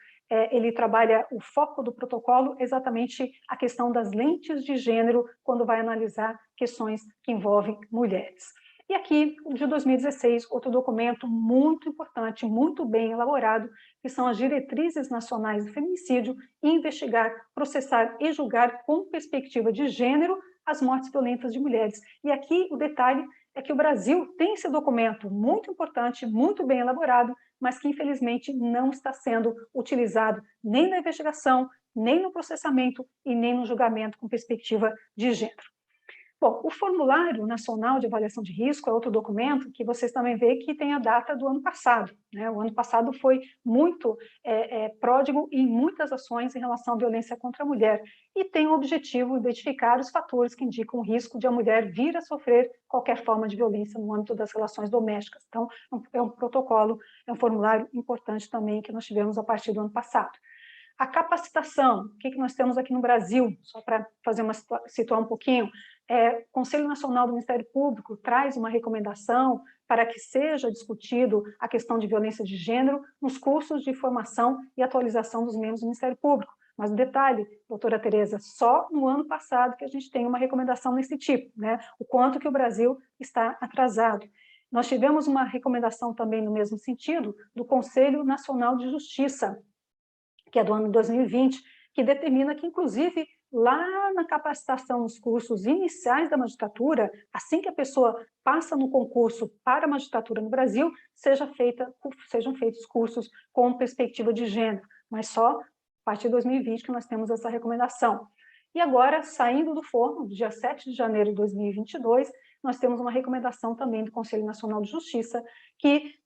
Speaker 3: ele trabalha o foco do protocolo, exatamente a questão das lentes de gênero, quando vai analisar questões que envolvem mulheres. E aqui, de 2016, outro documento muito importante, muito bem elaborado, que são as diretrizes nacionais do feminicídio, investigar, processar e julgar com perspectiva de gênero as mortes violentas de mulheres. E aqui o detalhe é que o Brasil tem esse documento muito importante, muito bem elaborado, mas que infelizmente não está sendo utilizado nem na investigação, nem no processamento e nem no julgamento com perspectiva de gênero. Bom, o Formulário Nacional de Avaliação de Risco é outro documento que vocês também veem que tem a data do ano passado, né? O ano passado foi muito pródigo em muitas ações em relação à violência contra a mulher e tem o objetivo de identificar os fatores que indicam o risco de a mulher vir a sofrer qualquer forma de violência no âmbito das relações domésticas. Então, é um protocolo, é um formulário importante também que nós tivemos a partir do ano passado. A capacitação, o que nós temos aqui no Brasil, só para situar um pouquinho, o Conselho Nacional do Ministério Público traz uma recomendação para que seja discutido a questão de violência de gênero nos cursos de formação e atualização dos membros do Ministério Público. Mas, detalhe, doutora Tereza, só no ano passado que a gente tem uma recomendação desse tipo, né? O quanto que o Brasil está atrasado. Nós tivemos uma recomendação também no mesmo sentido do Conselho Nacional de Justiça, que é do ano 2020, que determina que, inclusive, lá na capacitação, nos cursos iniciais da magistratura, assim que a pessoa passa no concurso para a magistratura no Brasil, sejam feitos cursos com perspectiva de gênero, mas só a partir de 2020 que nós temos essa recomendação. E agora, saindo do forno, no dia 7 de janeiro de 2022, nós temos uma recomendação também do Conselho Nacional de Justiça, que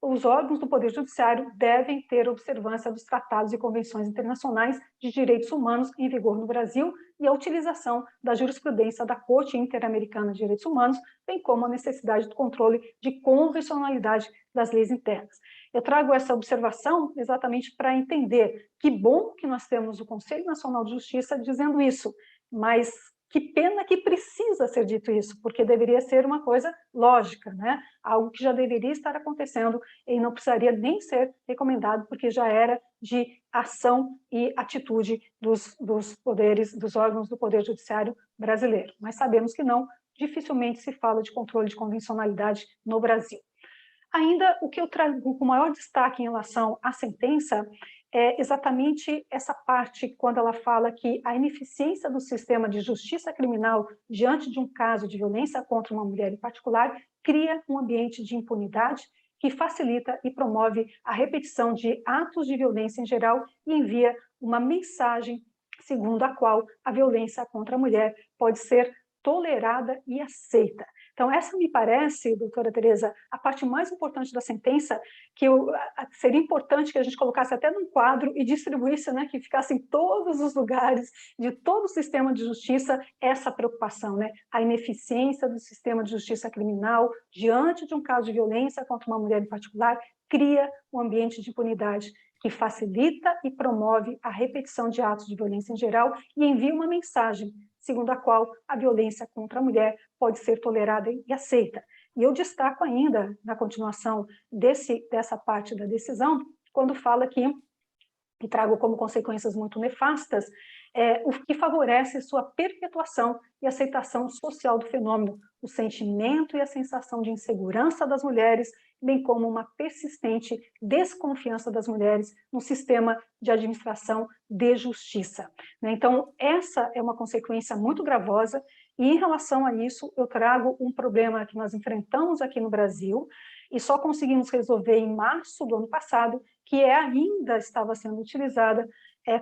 Speaker 3: os órgãos do Poder Judiciário devem ter observância dos tratados e convenções internacionais de direitos humanos em vigor no Brasil e a utilização da jurisprudência da Corte Interamericana de Direitos Humanos, bem como a necessidade do controle de convencionalidade das leis internas. Eu trago essa observação exatamente para entender que bom que nós temos o Conselho Nacional de Justiça dizendo isso, mas que pena que precisa ser dito isso, porque deveria ser uma coisa lógica, né? Algo que já deveria estar acontecendo e não precisaria nem ser recomendado, porque já era de ação e atitude dos poderes, dos órgãos do Poder Judiciário brasileiro. Mas sabemos que não, dificilmente se fala de controle de convencionalidade no Brasil. Ainda o que eu trago com maior destaque em relação à sentença é exatamente essa parte quando ela fala que a ineficiência do sistema de justiça criminal diante de um caso de violência contra uma mulher em particular cria um ambiente de impunidade que facilita e promove a repetição de atos de violência em geral e envia uma mensagem segundo a qual a violência contra a mulher pode ser tolerada e aceita. Então, essa me parece, doutora Tereza, a parte mais importante da sentença, que seria importante que a gente colocasse até num quadro e distribuísse, né, que ficasse em todos os lugares de todo o sistema de justiça essa preocupação, né, a ineficiência do sistema de justiça criminal diante de um caso de violência contra uma mulher em particular cria um ambiente de impunidade que facilita e promove a repetição de atos de violência em geral e envia uma mensagem segundo a qual a violência contra a mulher pode ser tolerada e aceita. E eu destaco ainda, na continuação dessa parte da decisão, quando fala que, e trago como consequências muito nefastas, o que favorece sua perpetuação e aceitação social do fenômeno, o sentimento e a sensação de insegurança das mulheres, bem como uma persistente desconfiança das mulheres no sistema de administração de justiça. Então, essa é uma consequência muito gravosa, e em relação a isso, eu trago um problema que nós enfrentamos aqui no Brasil, e só conseguimos resolver em março do ano passado, que ainda estava sendo utilizada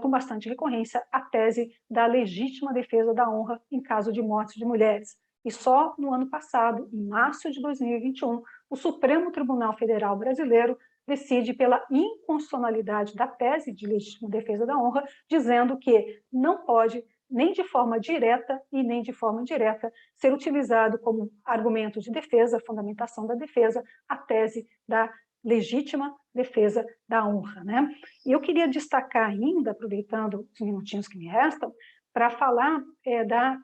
Speaker 3: com bastante recorrência a tese da legítima defesa da honra em caso de morte de mulheres. E só no ano passado, em março de 2021, o Supremo Tribunal Federal Brasileiro decide pela inconstitucionalidade da tese de legítima defesa da honra, dizendo que não pode, nem de forma direta e nem de forma indireta, ser utilizado como argumento de defesa, fundamentação da defesa, a tese da legítima defesa da honra, né? E eu queria destacar ainda, aproveitando os minutinhos que me restam, para falar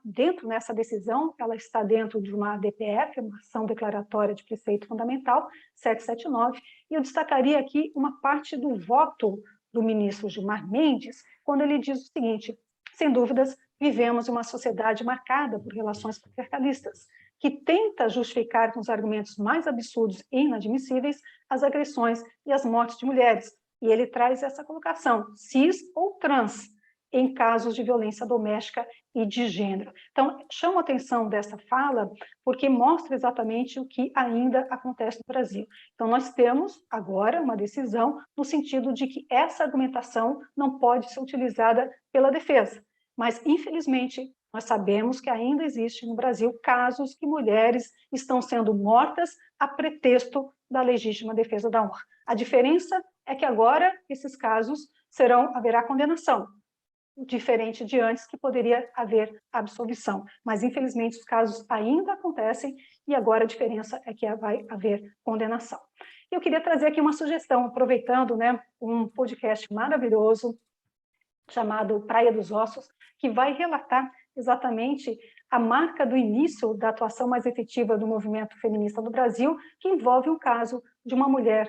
Speaker 3: dentro dessa decisão, ela está dentro de uma ADPF, uma ação declaratória de preceito fundamental, 779, e eu destacaria aqui uma parte do voto do ministro Gilmar Mendes, quando ele diz o seguinte: sem dúvidas, vivemos uma sociedade marcada por relações patriarcalistas, que tenta justificar com os argumentos mais absurdos e inadmissíveis as agressões e as mortes de mulheres. E ele traz essa colocação, cis ou trans. em casos de violência doméstica e de gênero. Então, chamo a atenção dessa fala porque mostra exatamente o que ainda acontece no Brasil. Então, nós temos agora uma decisão no sentido de que essa argumentação não pode ser utilizada pela defesa, mas, infelizmente, nós sabemos que ainda existe no Brasil casos que mulheres estão sendo mortas a pretexto da legítima defesa da honra. A diferença é que agora esses casos haverá condenação, diferente de antes, que poderia haver absolvição. Mas, infelizmente, os casos ainda acontecem e agora a diferença é que vai haver condenação. Eu queria trazer aqui uma sugestão, aproveitando, né, um podcast maravilhoso chamado Praia dos Ossos, que vai relatar exatamente a marca do início da atuação mais efetiva do movimento feminista no Brasil, que envolve um caso de uma mulher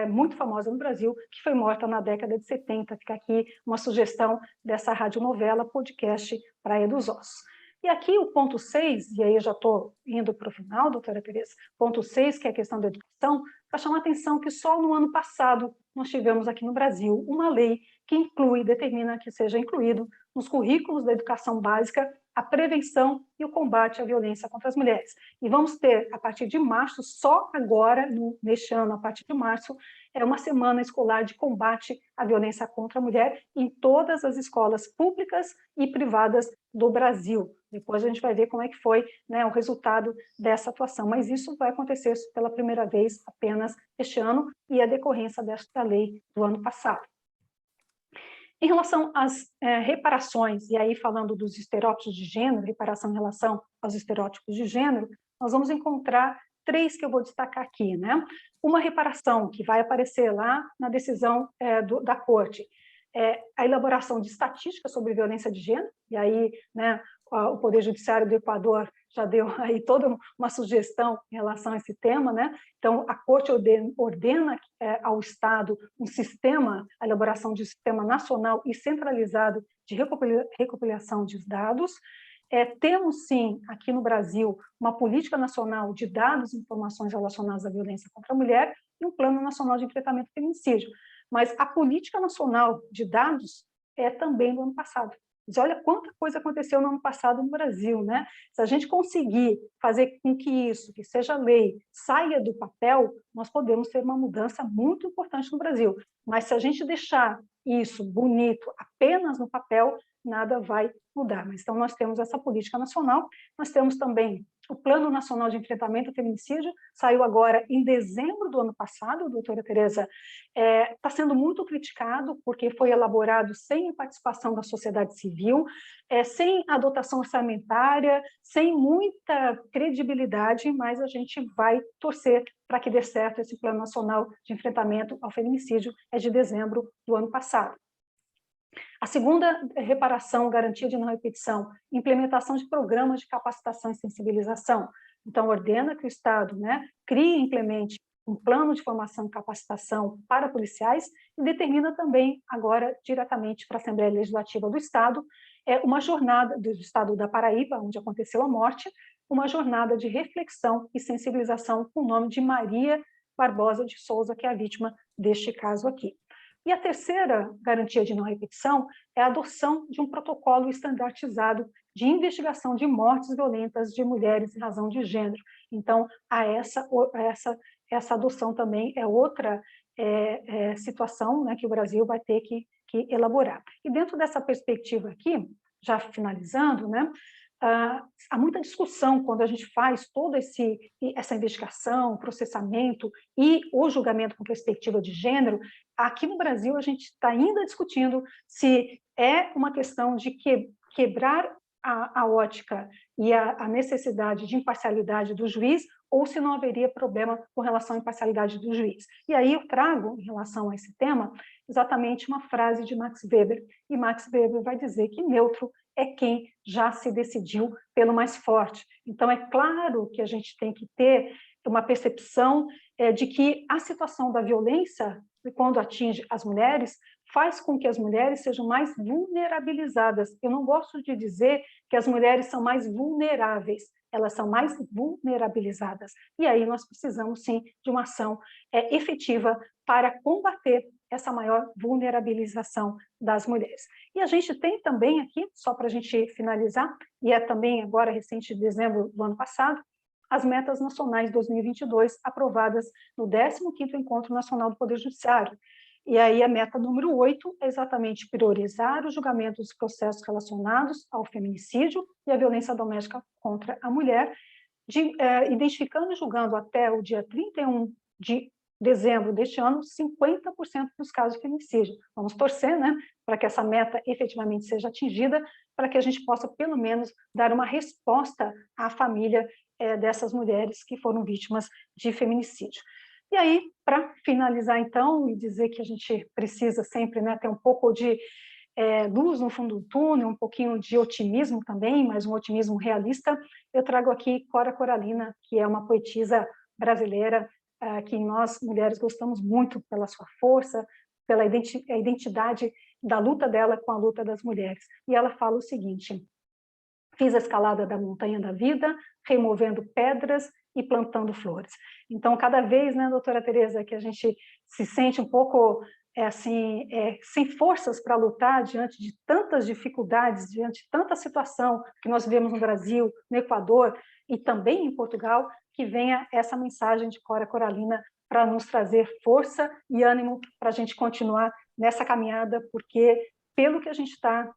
Speaker 3: muito famosa no Brasil, que foi morta na década de 70. Fica aqui uma sugestão dessa radionovela, podcast Praia dos Ossos. E aqui o ponto 6, e aí eu já estou indo para o final, doutora Tereza, ponto 6, que é a questão da educação, para chamar a atenção que só no ano passado nós tivemos aqui no Brasil uma lei que determina que seja incluído nos currículos da educação básica a prevenção e o combate à violência contra as mulheres. E vamos ter, a partir de março, só agora, neste ano, a partir de março, uma semana escolar de combate à violência contra a mulher em todas as escolas públicas e privadas do Brasil. Depois a gente vai ver como é que foi, né, o resultado dessa atuação, mas isso vai acontecer pela primeira vez apenas este ano e a decorrência desta lei do ano passado. Em relação às reparações, e aí falando dos estereótipos de gênero, reparação em relação aos estereótipos de gênero, nós vamos encontrar 3 que eu vou destacar aqui, né? Uma reparação que vai aparecer lá na decisão da Corte, a elaboração de estatísticas sobre violência de gênero, e aí, né, o Poder Judiciário do Equador já deu aí toda uma sugestão em relação a esse tema, né? Então, a Corte ordena ao Estado a elaboração de um sistema nacional e centralizado de recopilação de dados. Temos, sim, aqui no Brasil, uma política nacional de dados e informações relacionadas à violência contra a mulher e um plano nacional de enfrentamento ao feminicídio. Mas a política nacional de dados é também do ano passado. Mas olha quanta coisa aconteceu no ano passado no Brasil, né? Se a gente conseguir fazer com que isso, que seja lei, saia do papel, nós podemos ter uma mudança muito importante no Brasil. Mas se a gente deixar isso bonito apenas no papel, nada vai mudar. Mas, então, nós temos essa política nacional, nós temos também o Plano Nacional de Enfrentamento ao Feminicídio, saiu agora em dezembro do ano passado, doutora Tereza, está sendo muito criticado porque foi elaborado sem a participação da sociedade civil, sem a dotação orçamentária, sem muita credibilidade, mas a gente vai torcer para que dê certo esse Plano Nacional de Enfrentamento ao Feminicídio, é de dezembro do ano passado. A segunda reparação, garantia de não repetição, implementação de programas de capacitação e sensibilização. Então, ordena que o Estado, né, crie e implemente um plano de formação e capacitação para policiais e determina também, agora, diretamente para a Assembleia Legislativa do Estado, uma jornada do Estado da Paraíba, onde aconteceu a morte, uma jornada de reflexão e sensibilização com o nome de Maria Barbosa de Souza, que é a vítima deste caso aqui. E a terceira garantia de não repetição é a adoção de um protocolo estandartizado de investigação de mortes violentas de mulheres em razão de gênero. Então, essa adoção também é outra situação, né, que o Brasil vai ter que elaborar. E dentro dessa perspectiva aqui, já finalizando, né, há muita discussão quando a gente faz toda essa investigação, processamento e o julgamento com perspectiva de gênero. Aqui no Brasil, a gente está ainda discutindo se é uma questão de quebrar a ótica e a necessidade de imparcialidade do juiz ou se não haveria problema com relação à imparcialidade do juiz. E aí eu trago, em relação a esse tema, exatamente uma frase de Max Weber, e Max Weber vai dizer que neutro é quem já se decidiu pelo mais forte. Então, é claro que a gente tem que ter uma percepção de que a situação da violência, quando atinge as mulheres, faz com que as mulheres sejam mais vulnerabilizadas. Eu não gosto de dizer que as mulheres são mais vulneráveis, elas são mais vulnerabilizadas. E aí nós precisamos, sim, de uma ação efetiva para combater essa maior vulnerabilização das mulheres. E a gente tem também aqui, só para a gente finalizar, e é também agora recente, de dezembro do ano passado, as metas nacionais 2022 aprovadas no 15º Encontro Nacional do Poder Judiciário. E aí a meta número 8 é exatamente priorizar o julgamento dos processos relacionados ao feminicídio e à violência doméstica contra a mulher, identificando e julgando até o dia 31 de dezembro deste ano 50% dos casos de feminicídio. Vamos torcer, né, para que essa meta efetivamente seja atingida, para que a gente possa, pelo menos, dar uma resposta à família dessas mulheres que foram vítimas de feminicídio. E aí, para finalizar, então, e dizer que a gente precisa sempre, né, ter um pouco de luz no fundo do túnel, um pouquinho de otimismo também, mas um otimismo realista, eu trago aqui Cora Coralina, que é uma poetisa brasileira que nós, mulheres, gostamos muito pela sua força, pela identidade da luta dela com a luta das mulheres. E ela fala o seguinte: fiz a escalada da montanha da vida, removendo pedras e plantando flores. Então, cada vez, né, doutora Tereza, que a gente se sente um pouco sem forças para lutar diante de tantas dificuldades, diante de tanta situação que nós vivemos no Brasil, no Equador e também em Portugal, que venha essa mensagem de Cora Coralina para nos trazer força e ânimo para a gente continuar nessa caminhada, porque, pelo que a gente está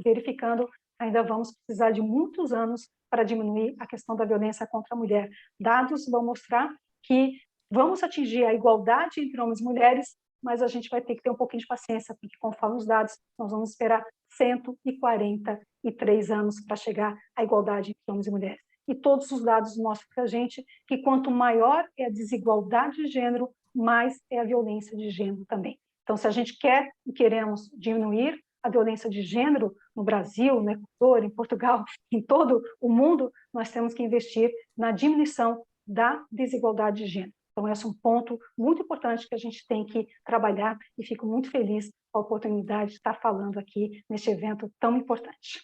Speaker 3: verificando, ainda vamos precisar de muitos anos para diminuir a questão da violência contra a mulher. Dados vão mostrar que vamos atingir a igualdade entre homens e mulheres, mas a gente vai ter que ter um pouquinho de paciência, porque, conforme os dados, nós vamos esperar 143 anos para chegar à igualdade entre homens e mulheres. E todos os dados mostram para a gente que quanto maior é a desigualdade de gênero, mais é a violência de gênero também. Então, se a gente quer e queremos diminuir a violência de gênero no Brasil, no Equador, em Portugal, em todo o mundo, nós temos que investir na diminuição da desigualdade de gênero. Então, esse é um ponto muito importante que a gente tem que trabalhar e fico muito feliz com a oportunidade de estar falando aqui neste evento tão importante.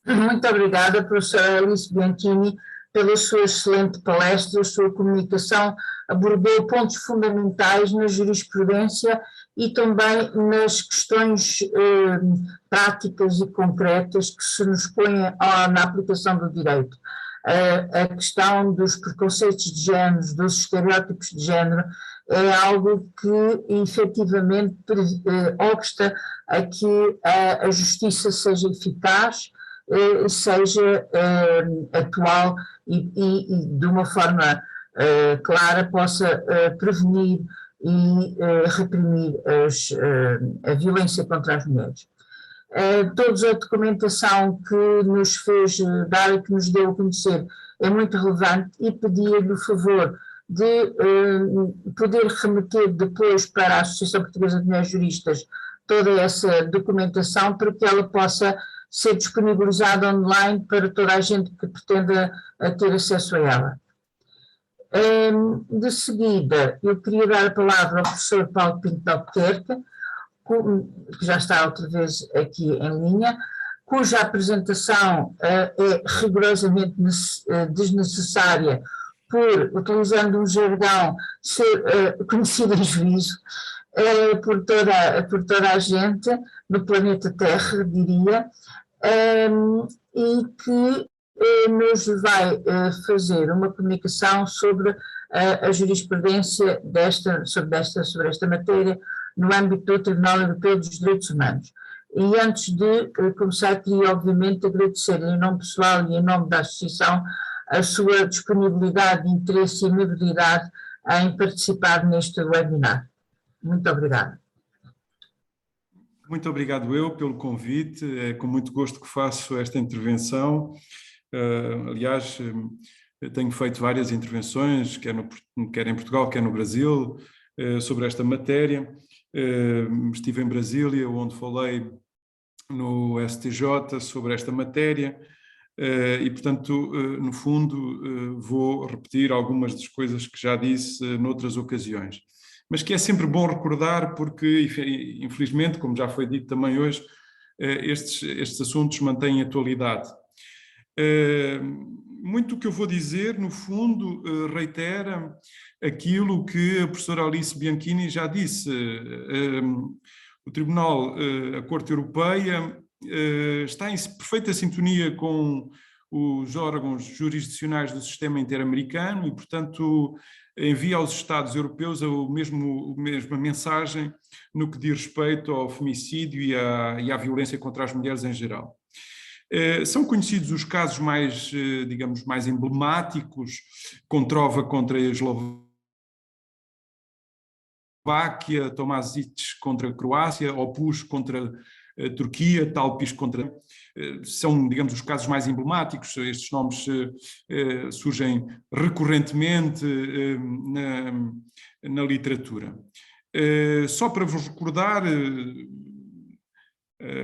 Speaker 1: Muito obrigada, professora Alice Bianchini, pela sua excelente palestra. A sua comunicação abordou pontos fundamentais na jurisprudência e também nas questões práticas e concretas que se nos põem na aplicação do direito. A questão dos preconceitos de género, dos estereótipos de género, é algo que efetivamente obsta a que a justiça seja eficaz, seja atual e de uma forma clara possa prevenir e reprimir a violência contra as mulheres. Toda a documentação que nos fez dar e que nos deu a conhecer é muito relevante e pedia-lhe o favor de poder remeter depois para a Associação Portuguesa de Mulheres Juristas toda essa documentação para que ela possa ser disponibilizada online para toda a gente que pretenda ter acesso a ela. De seguida, eu queria dar a palavra ao professor Paulo Pinto Albuquerque, que já está outra vez aqui em linha, cuja apresentação é rigorosamente desnecessária por, utilizando um jargão, ser conhecido em juízo por toda a gente no planeta Terra, diria, e que nos vai fazer uma comunicação sobre a jurisprudência sobre esta matéria no âmbito do Tribunal Europeu dos Direitos Humanos. E antes de começar, queria obviamente agradecer em nome pessoal e em nome da Associação a sua disponibilidade, interesse e amabilidade em participar neste webinar. Muito obrigada.
Speaker 4: Muito obrigado eu pelo convite, é com muito gosto que faço esta intervenção. Aliás, tenho feito várias intervenções, quer em Portugal, quer no Brasil, sobre esta matéria. Estive em Brasília, onde falei no STJ sobre esta matéria e, portanto, no fundo, vou repetir algumas das coisas que já disse noutras ocasiões. Mas que é sempre bom recordar porque, infelizmente, como já foi dito também hoje, estes assuntos mantêm atualidade. muito o que eu vou dizer, no fundo, reitera aquilo que a professora Alice Bianchini já disse. O Tribunal, a Corte Europeia, está em perfeita sintonia com os órgãos jurisdicionais do sistema interamericano e, portanto, envia aos Estados europeus a mesma mensagem no que diz respeito ao femicídio e à violência contra as mulheres em geral. São conhecidos os casos mais, digamos, mais emblemáticos: Controva contra a Eslováquia, Tomazic contra a Croácia, Opus contra a Turquia, Talpis contra... São, digamos, os casos mais emblemáticos. Estes nomes surgem recorrentemente na literatura. Só para vos recordar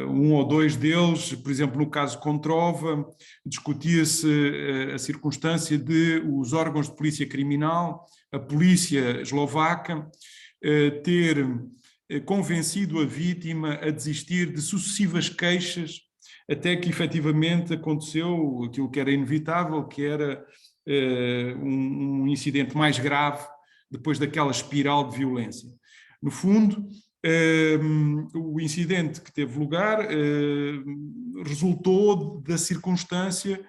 Speaker 4: um ou dois deles, por exemplo, no caso Controva, discutia-se a circunstância de os órgãos de polícia criminal, a polícia eslovaca, ter convencido a vítima a desistir de sucessivas queixas, até que efetivamente aconteceu aquilo que era inevitável, que era um incidente mais grave depois daquela espiral de violência. No fundo, o incidente que teve lugar resultou da circunstância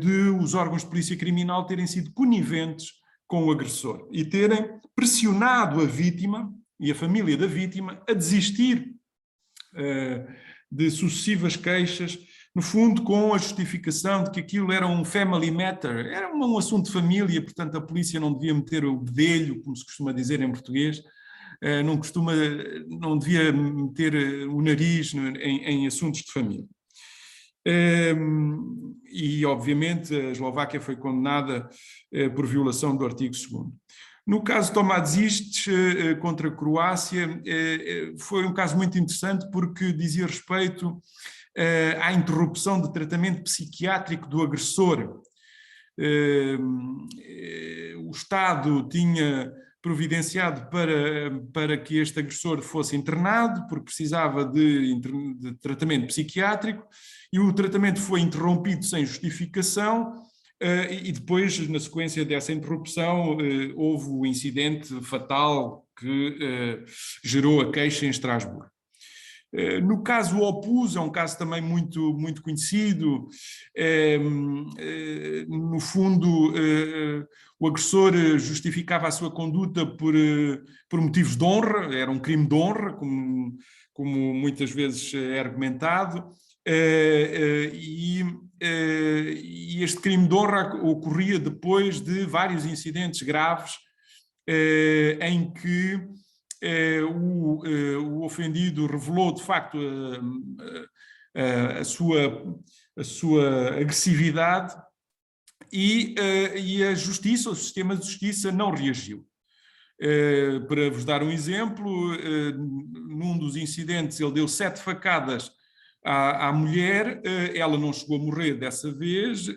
Speaker 4: de os órgãos de polícia criminal terem sido coniventes com o agressor e terem pressionado a vítima e a família da vítima a desistir de sucessivas queixas, no fundo com a justificação de que aquilo era um family matter, era um assunto de família, portanto a polícia não devia meter o bedelho, como se costuma dizer em português, não devia meter o nariz em assuntos de família. E, obviamente, a Eslováquia foi condenada por violação do artigo 2º. No caso de Tomazic contra a Croácia, foi um caso muito interessante porque dizia respeito à interrupção de tratamento psiquiátrico do agressor. O Estado tinha providenciado para que este agressor fosse internado, porque precisava de tratamento psiquiátrico, e o tratamento foi interrompido sem justificação, e depois, na sequência dessa interrupção, houve o incidente fatal que gerou a queixa em Estrasburgo. No caso Opus, é um caso também muito, muito conhecido. No fundo, o agressor justificava a sua conduta por motivos de honra, era um crime de honra, como muitas vezes é argumentado, e este crime de honra ocorria depois de vários incidentes graves em que o ofendido revelou de facto a sua agressividade e a justiça, o sistema de justiça não reagiu. Para vos dar um exemplo, num dos incidentes ele deu 7 facadas à mulher, ela não chegou a morrer dessa vez,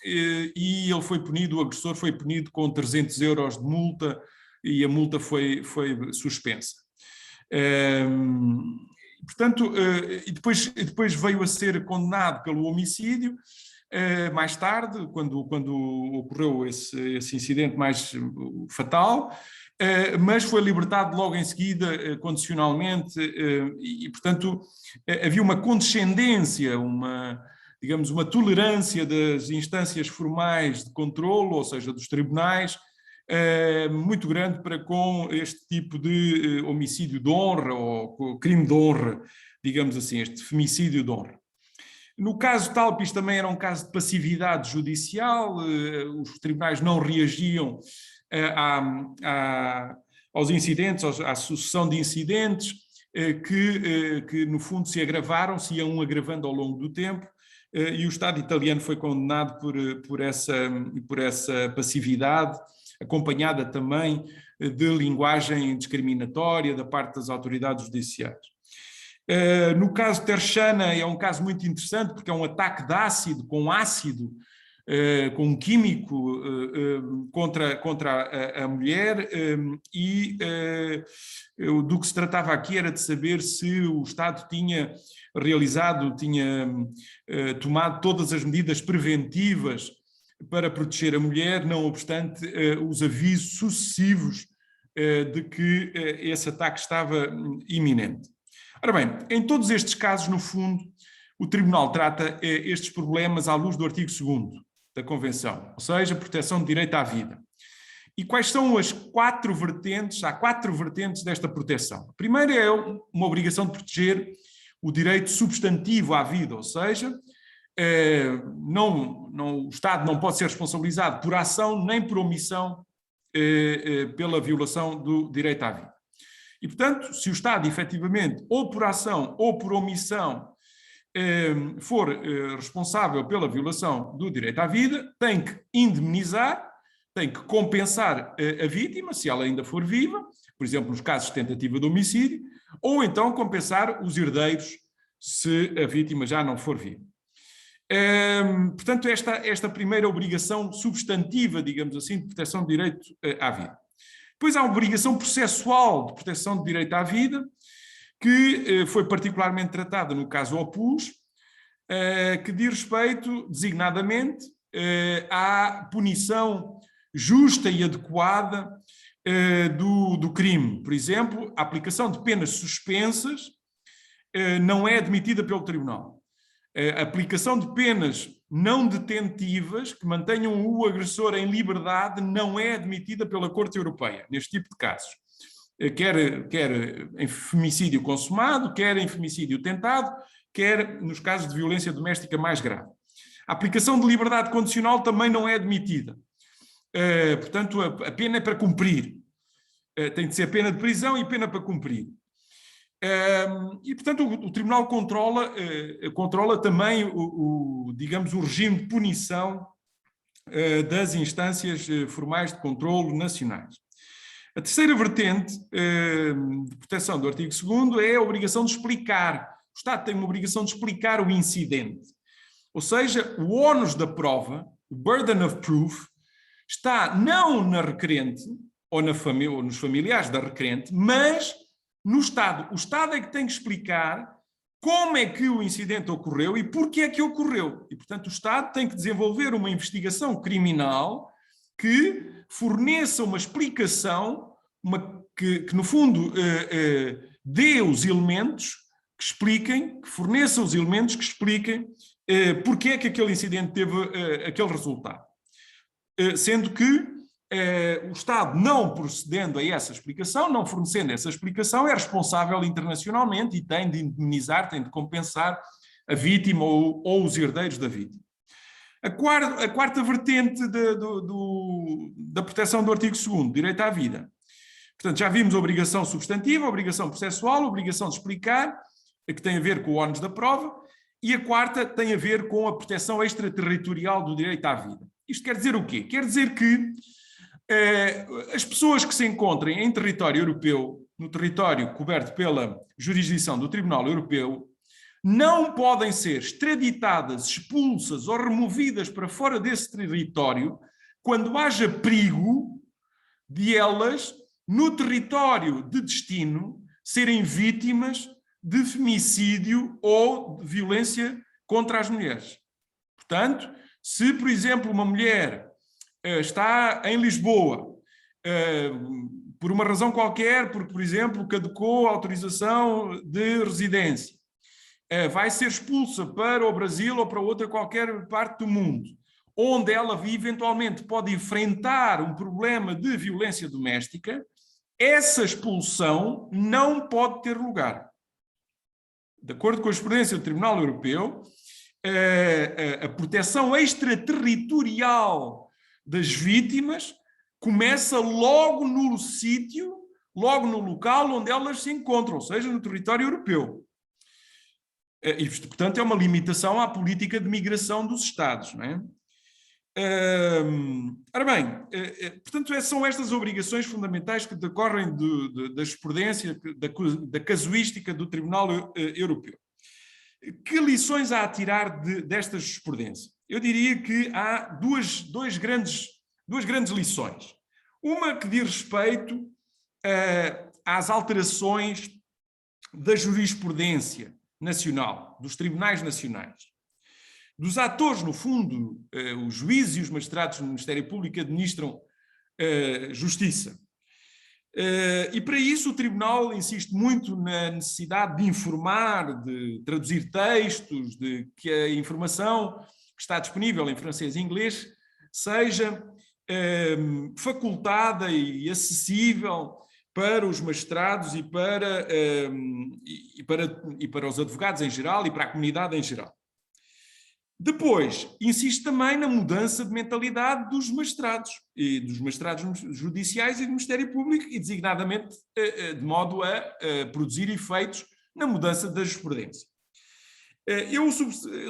Speaker 4: e ele foi punido, o agressor foi punido com 300 euros de multa, e a multa foi suspensa. Portanto, e depois veio a ser condenado pelo homicídio, mais tarde, quando ocorreu esse incidente mais fatal, mas foi libertado logo em seguida, condicionalmente, e portanto havia uma condescendência, digamos, uma tolerância das instâncias formais de controlo, ou seja, dos tribunais, muito grande para com este tipo de homicídio de honra, ou crime de honra, digamos assim, este femicídio de honra. No caso Talpis também era um caso de passividade judicial, os tribunais não reagiam aos incidentes, à sucessão de incidentes que no fundo se agravaram, se iam agravando ao longo do tempo, e o Estado italiano foi condenado por essa passividade, acompanhada também de linguagem discriminatória da parte das autoridades judiciais. No caso Tershana é um caso muito interessante porque é um ataque de ácido, com ácido, com um químico contra a mulher, e do que se tratava aqui era de saber se o Estado tinha tomado todas as medidas preventivas para proteger a mulher, não obstante os avisos sucessivos de que esse ataque estava iminente. Ora bem, em todos estes casos, no fundo, o Tribunal trata estes problemas à luz do artigo 2º da Convenção, ou seja, proteção de direito à vida. E quais são as 4 vertentes? Há 4 vertentes desta proteção. A primeira é uma obrigação de proteger o direito substantivo à vida, ou seja, o Estado não pode ser responsabilizado por ação nem por omissão pela violação do direito à vida. E, portanto, se o Estado, efetivamente, ou por ação ou por omissão, for responsável pela violação do direito à vida, tem que indemnizar, tem que compensar a vítima, se ela ainda for viva, por exemplo, nos casos de tentativa de homicídio, ou então compensar os herdeiros, se a vítima já não for viva. Portanto, esta primeira obrigação substantiva, digamos assim, de proteção de direito à vida. Depois há a obrigação processual de proteção de direito à vida, que foi particularmente tratada no caso Opus, que diz respeito, designadamente, à punição justa e adequada do crime. Por exemplo, a aplicação de penas suspensas não é admitida pelo Tribunal. A aplicação de penas não detentivas que mantenham o agressor em liberdade não é admitida pela Corte Europeia, neste tipo de casos. Quer em femicídio consumado, quer em femicídio tentado, quer nos casos de violência doméstica mais grave. A aplicação de liberdade condicional também não é admitida. Portanto, a pena é para cumprir. Tem de ser pena de prisão e pena para cumprir. E, portanto, o Tribunal controla também digamos, o regime de punição das instâncias formais de controlo nacionais. A terceira vertente de proteção do artigo 2º é a obrigação de explicar. O Estado tem uma obrigação de explicar o incidente. Ou seja, o ónus da prova, o burden of proof, está não na requerente ou nos familiares da requerente, mas no Estado. O Estado é que tem que explicar como é que o incidente ocorreu e porquê é que ocorreu. E, portanto, o Estado tem que desenvolver uma investigação criminal que forneça uma explicação, que no fundo dê os elementos que expliquem, que forneça os elementos que expliquem porque é que aquele incidente teve aquele resultado. Sendo que o Estado, não procedendo a essa explicação, não fornecendo essa explicação, é responsável internacionalmente e tem de indemnizar, tem de compensar a vítima ou os herdeiros da vítima. A quarta vertente da proteção do artigo 2º, direito à vida. Portanto, já vimos a obrigação substantiva, a obrigação processual, a obrigação de explicar, que tem a ver com o ónus da prova, e a quarta tem a ver com a proteção extraterritorial do direito à vida. Isto quer dizer o quê? Quer dizer que as pessoas que se encontrem em território europeu, no território coberto pela jurisdição do Tribunal Europeu, não podem ser extraditadas, expulsas ou removidas para fora desse território quando haja perigo de elas, no território de destino, serem vítimas de femicídio ou de violência contra as mulheres. Portanto, se, por exemplo, uma mulher está em Lisboa, por uma razão qualquer, porque, por exemplo, caducou a autorização de residência, vai ser expulsa para o Brasil ou para outra qualquer parte do mundo, onde ela eventualmente pode enfrentar um problema de violência doméstica, essa expulsão não pode ter lugar. De acordo com a jurisprudência do Tribunal Europeu, a proteção extraterritorial das vítimas começa logo no sítio, logo no local onde elas se encontram, ou seja, no território europeu. E, portanto, é uma limitação à política de migração dos Estados, não é? Ora bem, portanto, são estas obrigações fundamentais que decorrem da jurisprudência, da casuística do Tribunal Europeu. Que lições há a tirar desta jurisprudência?
Speaker 5: eu diria que há duas grandes lições. Uma que diz respeito às alterações da jurisprudência nacional, dos tribunais nacionais. Dos atores, no fundo, os juízes e os magistrados do Ministério Público administram justiça. E para isso o Tribunal insiste muito na necessidade de informar, de traduzir textos, de que a informação que está disponível em francês e inglês seja facultada e acessível para os magistrados e para os advogados em geral e para a comunidade em geral. Depois, insiste também na mudança de mentalidade dos magistrados judiciais e do Ministério Público, e designadamente de modo a produzir efeitos na mudança da jurisprudência. Eu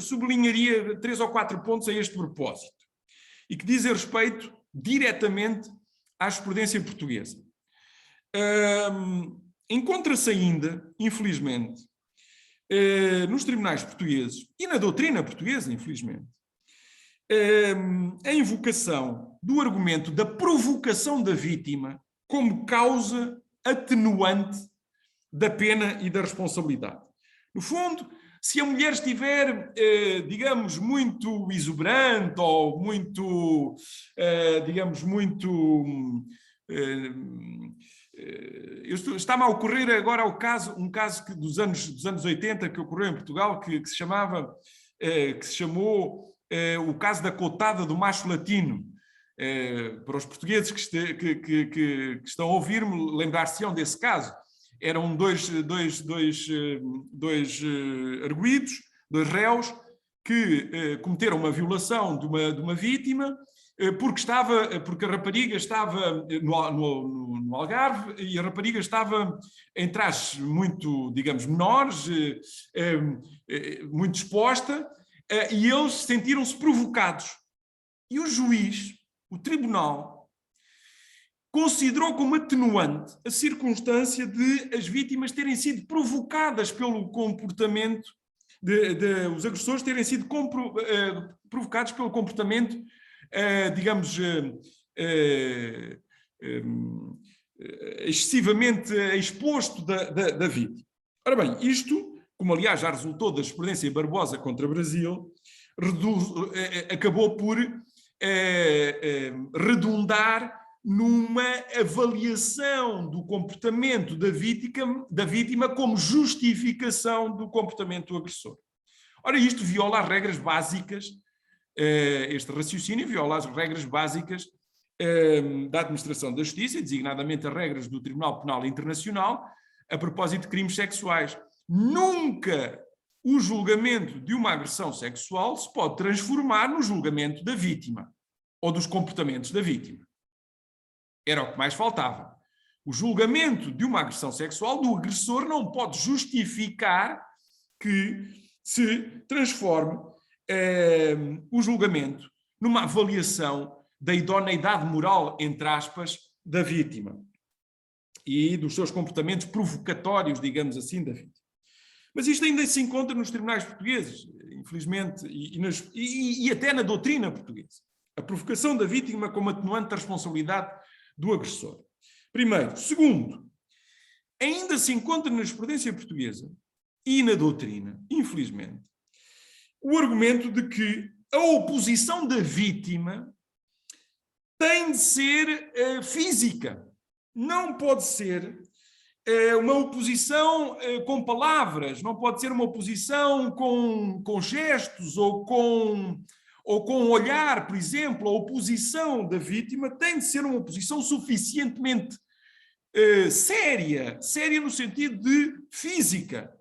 Speaker 5: sublinharia 3 ou 4 pontos a este propósito, e que dizem respeito diretamente à jurisprudência portuguesa. Encontra-se ainda, infelizmente, nos tribunais portugueses e na doutrina portuguesa, infelizmente, a invocação do argumento da provocação da vítima como causa atenuante da pena e da responsabilidade. No fundo, se a mulher estiver, digamos, muito exuberante ou muito, digamos, muito... Está-me a ocorrer agora um caso dos anos 80 que ocorreu em Portugal, que se chamou o caso da cotada do macho latino. Para os portugueses que estão a ouvir-me, lembrar-se-ão desse caso. Eram dois arguidos, 2 réus, que cometeram uma violação de uma vítima, porque a rapariga estava no Algarve e a rapariga estava em trajes muito, digamos, menores, muito exposta, e eles sentiram-se provocados. E o juiz, o tribunal, considerou como atenuante a circunstância de as vítimas terem sido provocadas pelo comportamento, os agressores terem sido provocados pelo comportamento, digamos, excessivamente exposto da vítima. Ora bem, isto, como aliás já resultou da jurisprudência Barbosa contra o Brasil, acabou por redundar numa avaliação do comportamento da vítima como justificação do comportamento do agressor. Ora, isto viola as regras básicas, este raciocínio viola as regras básicas da administração da justiça, designadamente as regras do Tribunal Penal Internacional, a propósito de crimes sexuais. Nunca o julgamento de uma agressão sexual se pode transformar no julgamento da vítima ou dos comportamentos da vítima. Era o que mais faltava. O julgamento de uma agressão sexual do agressor não pode justificar que se transforme o julgamento numa avaliação da idoneidade moral, entre aspas, da vítima e dos seus comportamentos provocatórios, digamos assim, da vítima. Mas isto ainda se encontra nos tribunais portugueses, infelizmente, e até na doutrina portuguesa. A provocação da vítima como atenuante da responsabilidade do agressor. Primeiro. Segundo, ainda se encontra na jurisprudência portuguesa e na doutrina, infelizmente, o argumento de que a oposição da vítima tem de ser física. Não pode ser uma oposição com palavras, não pode ser uma oposição com gestos ou com olhar, por exemplo. A oposição da vítima tem de ser uma oposição suficientemente séria no sentido de física.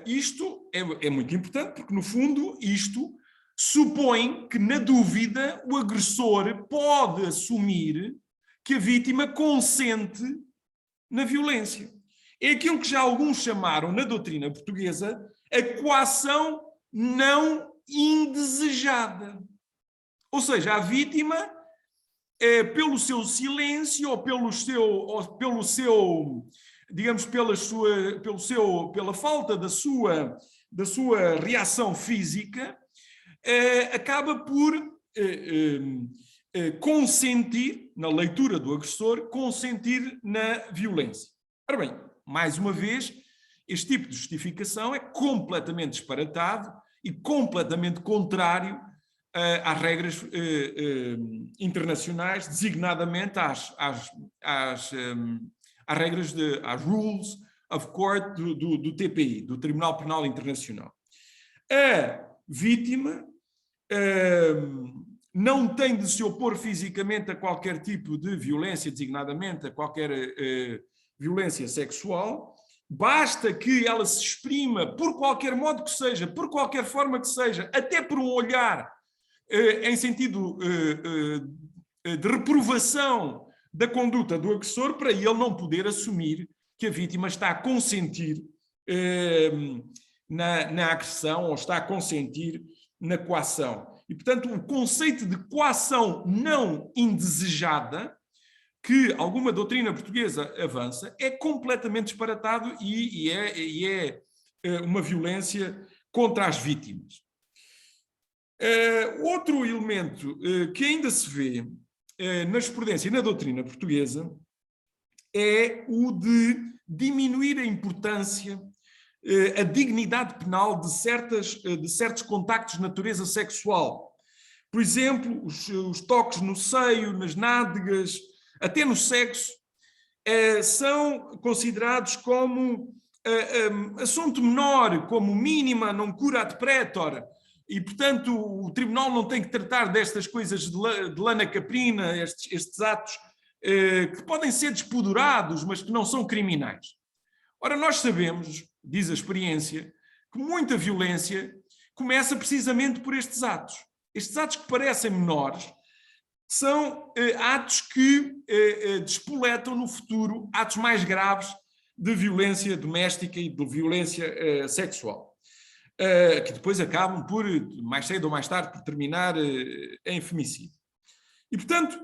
Speaker 5: Isto é muito importante porque, no fundo, isto supõe que, na dúvida, o agressor pode assumir que a vítima consente na violência. É aquilo que já alguns chamaram, na doutrina portuguesa, a coação não indesejada. Ou seja, a vítima, pelo seu silêncio ou pelo seu digamos, pela falta da sua reação física, acaba por consentir, na leitura do agressor, consentir na violência. Ora bem, mais uma vez, este tipo de justificação é completamente disparatado e completamente contrário às regras internacionais, designadamente às regras, às rules of court do TPI, do Tribunal Penal Internacional. A vítima não tem de se opor fisicamente a qualquer tipo de violência, designadamente a qualquer violência sexual, basta que ela se exprima por qualquer modo que seja, por qualquer forma que seja, até por um olhar em sentido de reprovação da conduta do agressor, para ele não poder assumir que a vítima está a consentir na agressão ou está a consentir na coação. E, portanto, o conceito de coação não indesejada, que alguma doutrina portuguesa avança, é completamente disparatado e é uma violência contra as vítimas. Outro elemento que ainda se vê na jurisprudência e na doutrina portuguesa é o de diminuir a importância, a dignidade penal de certos contactos de natureza sexual. Por exemplo, os toques no seio, nas nádegas, até no sexo, são considerados como assunto menor, como mínima non cura ad pretor, e, portanto, o tribunal não tem que tratar destas coisas de lana caprina, estes atos que podem ser despoderados, mas que não são criminais. Ora, nós sabemos, diz a experiência, que muita violência começa precisamente por estes atos. Estes atos que parecem menores são atos que despoletam no futuro atos mais graves de violência doméstica e de violência sexual, que depois acabam por, mais cedo ou mais tarde, por terminar em femicídio. E, portanto,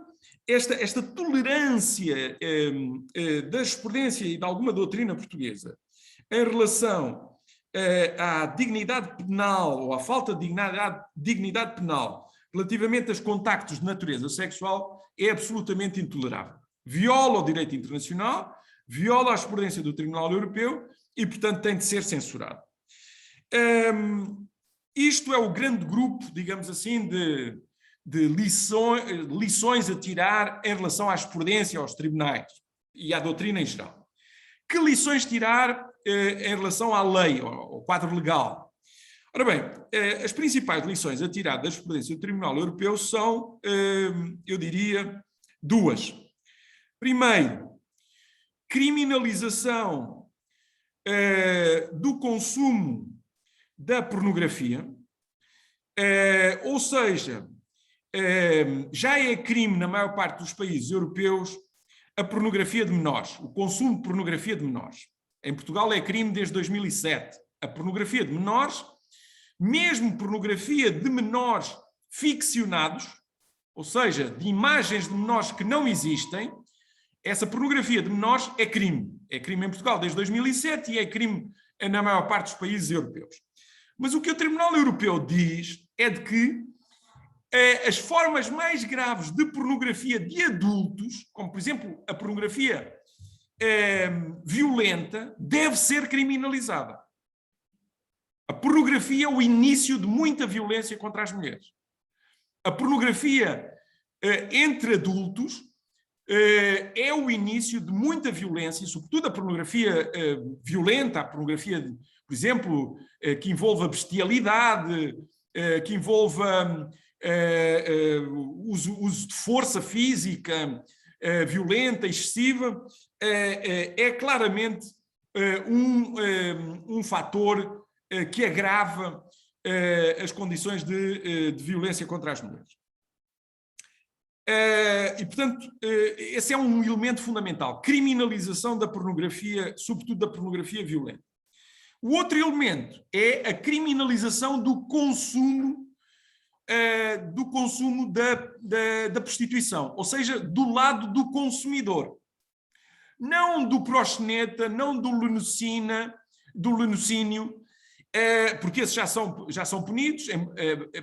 Speaker 5: esta tolerância da jurisprudência e de alguma doutrina portuguesa em relação à dignidade penal ou à falta de dignidade penal relativamente aos contactos de natureza sexual é absolutamente intolerável. Viola o direito internacional, viola a jurisprudência do Tribunal Europeu e, portanto, tem de ser censurado. Isto é o grande grupo, digamos assim, de lições a tirar em relação à jurisprudência, aos tribunais e à doutrina em geral. Que lições tirar em relação à lei, ao quadro legal? Ora bem, as principais lições a tirar da jurisprudência do Tribunal Europeu são, eu diria, duas. Primeiro, criminalização do consumo da pornografia, ou seja, já é crime na maior parte dos países europeus a pornografia de menores, o consumo de pornografia de menores. Em Portugal é crime desde 2007. A pornografia de menores, mesmo pornografia de menores ficcionados, ou seja, de imagens de menores que não existem, essa pornografia de menores é crime. É crime em Portugal desde 2007 e é crime na maior parte dos países europeus. Mas o que o Tribunal Europeu diz é de que as formas mais graves de pornografia de adultos, como por exemplo a pornografia violenta, deve ser criminalizada. A pornografia é o início de muita violência contra as mulheres. A pornografia entre adultos é o início de muita violência, sobretudo a pornografia violenta, a pornografia, por exemplo, que envolva bestialidade, que envolva uso de força física violenta, excessiva, é claramente um fator que agrava as condições de violência contra as mulheres. E, portanto, esse é um elemento fundamental, criminalização da pornografia, sobretudo da pornografia violenta. O outro elemento é a criminalização do consumo da prostituição, ou seja, do lado do consumidor. Não do proxeneta, não do lenocínio, porque esses já são punidos,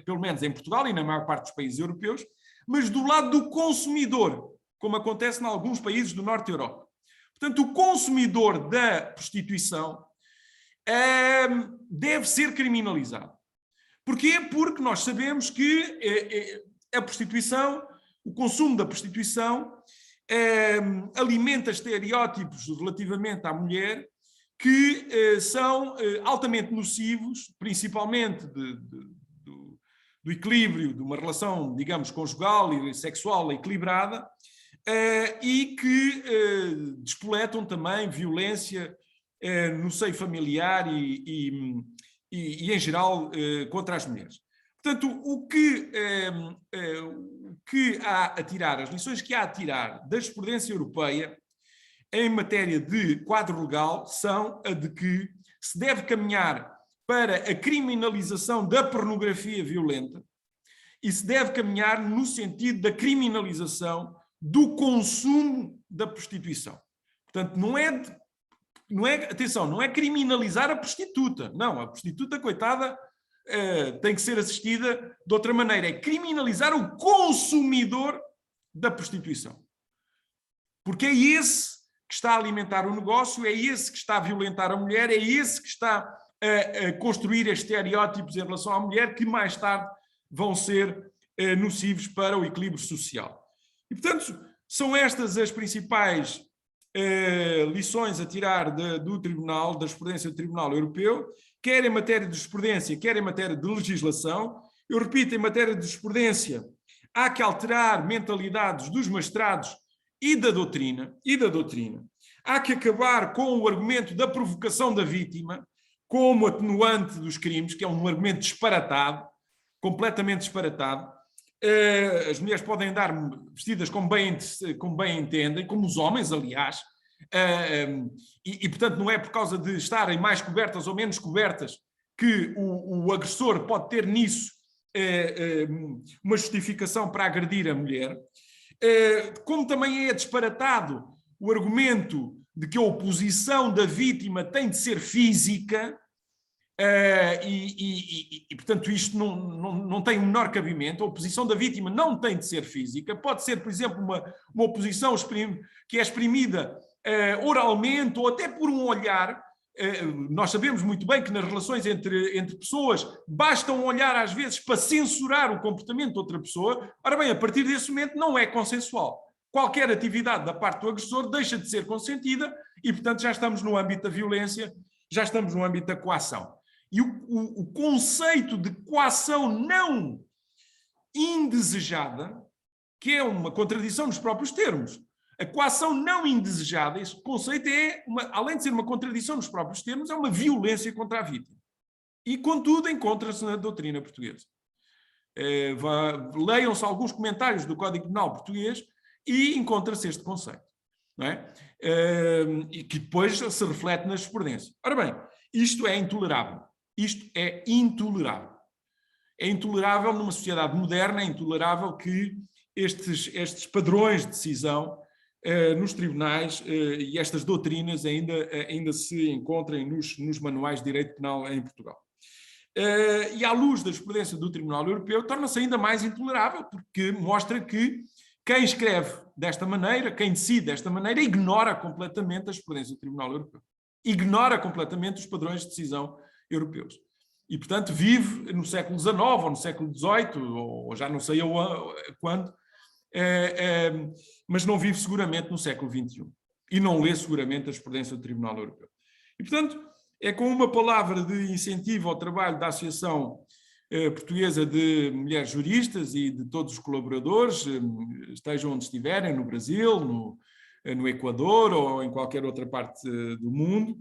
Speaker 5: pelo menos em Portugal e na maior parte dos países europeus, mas do lado do consumidor, como acontece em alguns países do norte da Europa. Portanto, o consumidor da prostituição deve ser criminalizado. Porquê? Porque nós sabemos que a prostituição, o consumo da prostituição, alimenta estereótipos relativamente à mulher que são altamente nocivos, principalmente do equilíbrio de uma relação, digamos, conjugal e sexual equilibrada, e que despoletam também violência no seio familiar e em geral, contra as mulheres. Portanto, o que há a tirar, as lições que há a tirar da jurisprudência europeia em matéria de quadro legal são a de que se deve caminhar para a criminalização da pornografia violenta e se deve caminhar no sentido da criminalização do consumo da prostituição. Portanto, não é criminalizar a prostituta. Não, a prostituta, coitada, tem que ser assistida de outra maneira. É criminalizar o consumidor da prostituição. Porque é esse que está a alimentar o negócio, é esse que está a violentar a mulher, é esse que está a construir estereótipos em relação à mulher que mais tarde vão ser nocivos para o equilíbrio social. E, portanto, são estas as principais lições a tirar do Tribunal, da jurisprudência do Tribunal Europeu, quer em matéria de jurisprudência, quer em matéria de legislação. Eu repito, em matéria de jurisprudência, há que alterar mentalidades dos magistrados e da doutrina. Há que acabar com o argumento da provocação da vítima como atenuante dos crimes, que é um argumento disparatado, completamente disparatado. As mulheres podem andar vestidas como bem entendem, como os homens, aliás, portanto não é por causa de estarem mais cobertas ou menos cobertas que o agressor pode ter nisso uma justificação para agredir a mulher. Como também é disparatado o argumento de que a oposição da vítima tem de ser física, portanto isto não tem o menor cabimento. A oposição da vítima não tem de ser física, pode ser, por exemplo, uma oposição que é exprimida oralmente ou até por um olhar. Nós sabemos muito bem que nas relações entre pessoas basta um olhar às vezes para censurar o comportamento de outra pessoa. Ora bem, a partir desse momento não é consensual. Qualquer atividade da parte do agressor deixa de ser consentida e, portanto, já estamos no âmbito da violência, já estamos no âmbito da coação. E o conceito de coação não indesejada, que é uma contradição nos próprios termos. A coação não indesejada, esse conceito além de ser uma contradição nos próprios termos, é uma violência contra a vítima. E, contudo, encontra-se na doutrina portuguesa. Leiam-se alguns comentários do Código Penal português e encontra-se este conceito, não é? E que depois se reflete na jurisprudência. Ora bem, isto é intolerável. Isto é intolerável. É intolerável numa sociedade moderna, é intolerável que estes padrões de decisão nos tribunais e estas doutrinas ainda se encontrem nos manuais de direito penal em Portugal. E à luz da jurisprudência do Tribunal Europeu, torna-se ainda mais intolerável, porque mostra que quem escreve desta maneira, quem decide desta maneira, ignora completamente a jurisprudência do Tribunal Europeu. Ignora completamente os padrões de decisão europeus. E, portanto, vive no século XIX ou no século XVIII, ou já não sei quando, mas não vive seguramente no século XXI. E não lê seguramente a jurisprudência do Tribunal Europeu. E, portanto, é com uma palavra de incentivo ao trabalho da Associação Portuguesa de Mulheres Juristas e de todos os colaboradores, estejam onde estiverem, no Brasil, no Equador ou em qualquer outra parte do mundo.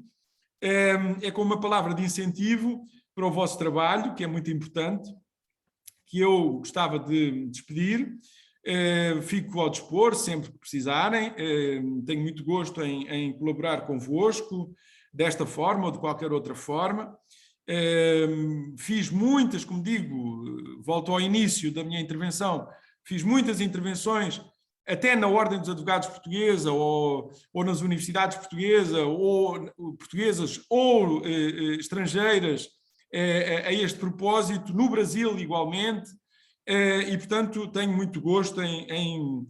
Speaker 5: É com uma palavra de incentivo para o vosso trabalho, que é muito importante, que eu gostava de me despedir. Fico ao dispor sempre que precisarem. Tenho muito gosto em colaborar convosco desta forma ou de qualquer outra forma. Fiz muitas, como digo, volto ao início da minha intervenção, fiz muitas intervenções até na Ordem dos Advogados Portuguesa ou nas universidades portuguesas ou estrangeiras a este propósito, no Brasil igualmente, e portanto tenho muito gosto em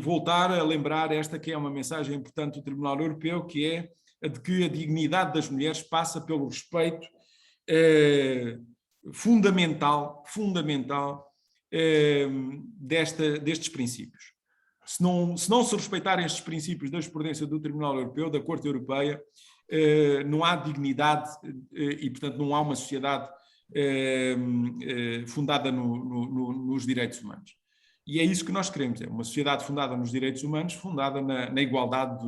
Speaker 5: voltar a lembrar esta que é uma mensagem importante do Tribunal Europeu, que é a de que a dignidade das mulheres passa pelo respeito fundamental destes princípios. Se não se respeitarem estes princípios da jurisprudência do Tribunal Europeu, da Corte Europeia, não há dignidade e, portanto, não há uma sociedade fundada nos direitos humanos. E é isso que nós queremos, é uma sociedade fundada nos direitos humanos, fundada na igualdade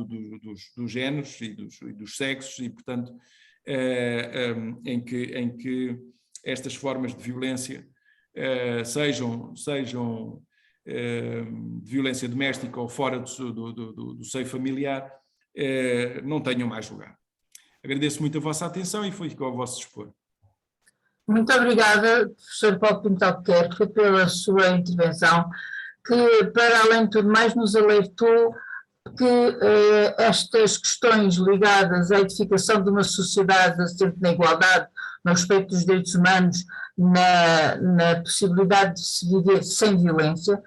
Speaker 5: dos géneros e dos sexos e, portanto, em que estas formas de violência sejam de violência doméstica ou fora do seio familiar, não tenham mais lugar. Agradeço muito a vossa atenção e fico ao vosso dispor.
Speaker 1: Muito obrigada, professor Paulo Pinto Albuquerque, pela sua intervenção, que, para além de tudo mais, nos alertou que estas questões ligadas à edificação de uma sociedade assente na igualdade, no respeito dos direitos humanos, na possibilidade de se viver sem violência,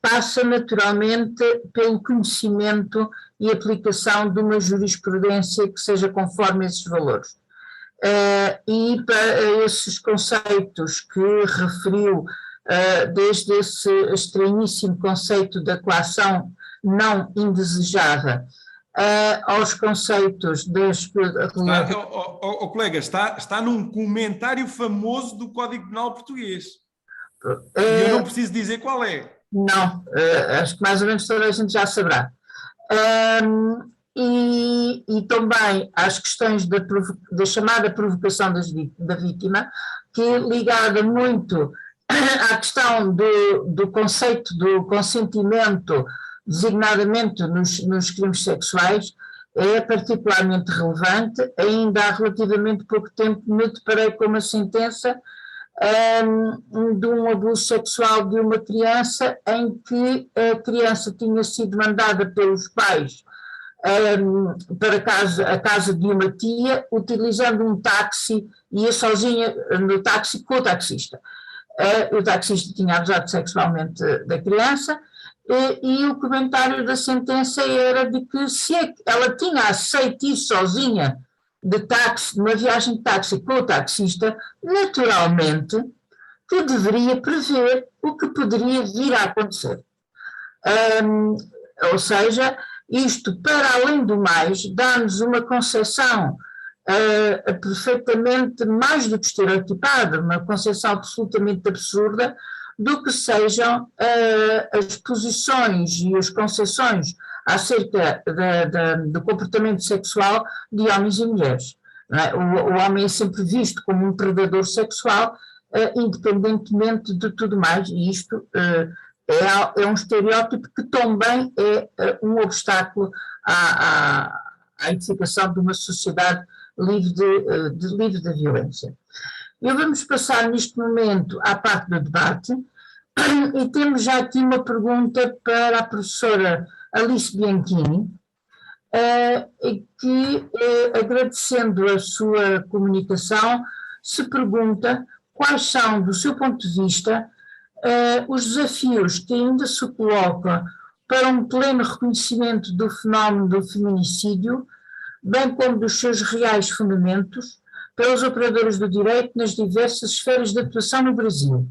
Speaker 1: passa naturalmente pelo conhecimento e aplicação de uma jurisprudência que seja conforme esses valores. E para esses conceitos que referiu, desde esse estranhíssimo conceito da coação não indesejada, aos conceitos das...
Speaker 5: colega, está num comentário famoso do Código Penal português. E eu não preciso dizer qual é.
Speaker 1: Não, acho que mais ou menos toda a gente já saberá. E também às questões da chamada provocação da vítima, que é ligada muito à questão do conceito do consentimento, designadamente nos crimes sexuais, é particularmente relevante. Ainda há relativamente pouco tempo me deparei com uma sentença de um abuso sexual de uma criança, em que a criança tinha sido mandada pelos pais para a casa de uma tia, utilizando um táxi, ia sozinha no táxi com o taxista. O taxista tinha abusado sexualmente da criança, e o comentário da sentença era de que se ela tinha aceito ir sozinha de uma viagem de táxi com o taxista, naturalmente que deveria prever o que poderia vir a acontecer. Ou seja, isto, para além do mais, dá-nos uma concepção perfeitamente mais do que estereotipada, uma concepção absolutamente absurda do que sejam as posições e as concepções acerca do comportamento sexual de homens e mulheres. Não é? O homem é sempre visto como um predador sexual, independentemente de tudo mais, e isto é um estereótipo que também é um obstáculo à edificação de uma sociedade livre da violência. Vamos passar neste momento à parte do debate, e temos já aqui uma pergunta para a professora Alice Bianchini, que, agradecendo a sua comunicação, se pergunta quais são, do seu ponto de vista, os desafios que ainda se colocam para um pleno reconhecimento do fenómeno do feminicídio, bem como dos seus reais fundamentos, pelos operadores do direito nas diversas esferas de atuação no Brasil.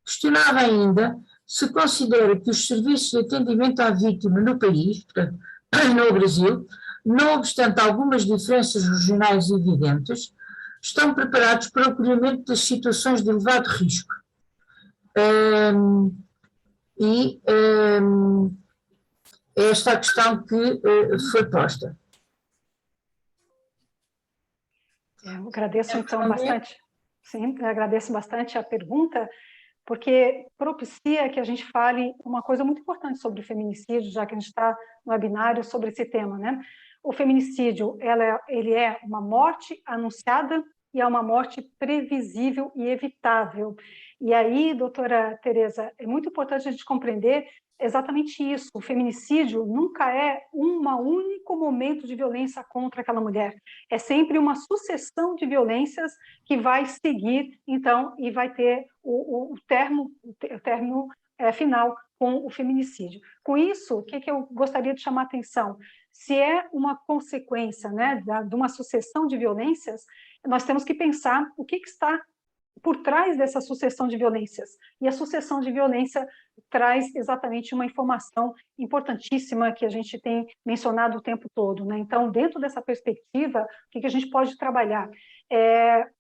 Speaker 1: Questionava ainda se considera que os serviços de atendimento à vítima no país, portanto, no Brasil, não obstante algumas diferenças regionais evidentes, estão preparados para o acolhimento das situações de elevado risco. Esta é a questão que foi posta.
Speaker 3: Eu agradeço então bastante, sim, agradeço bastante a pergunta, porque propicia que a gente fale uma coisa muito importante sobre o feminicídio, já que a gente está no webinário sobre esse tema, né? O feminicídio, ele é uma morte anunciada e é uma morte previsível e evitável. E aí, doutora Tereza, é muito importante a gente compreender exatamente isso. O feminicídio nunca é um único momento de violência contra aquela mulher. É sempre uma sucessão de violências que vai seguir, então, e vai ter o término final com o feminicídio. Com isso, o que eu gostaria de chamar a atenção? Se é uma consequência, né, de uma sucessão de violências, nós temos que pensar o que está por trás dessa sucessão de violências. E a sucessão de violência traz exatamente uma informação importantíssima que a gente tem mencionado o tempo todo, né? Então, dentro dessa perspectiva, o que a gente pode trabalhar?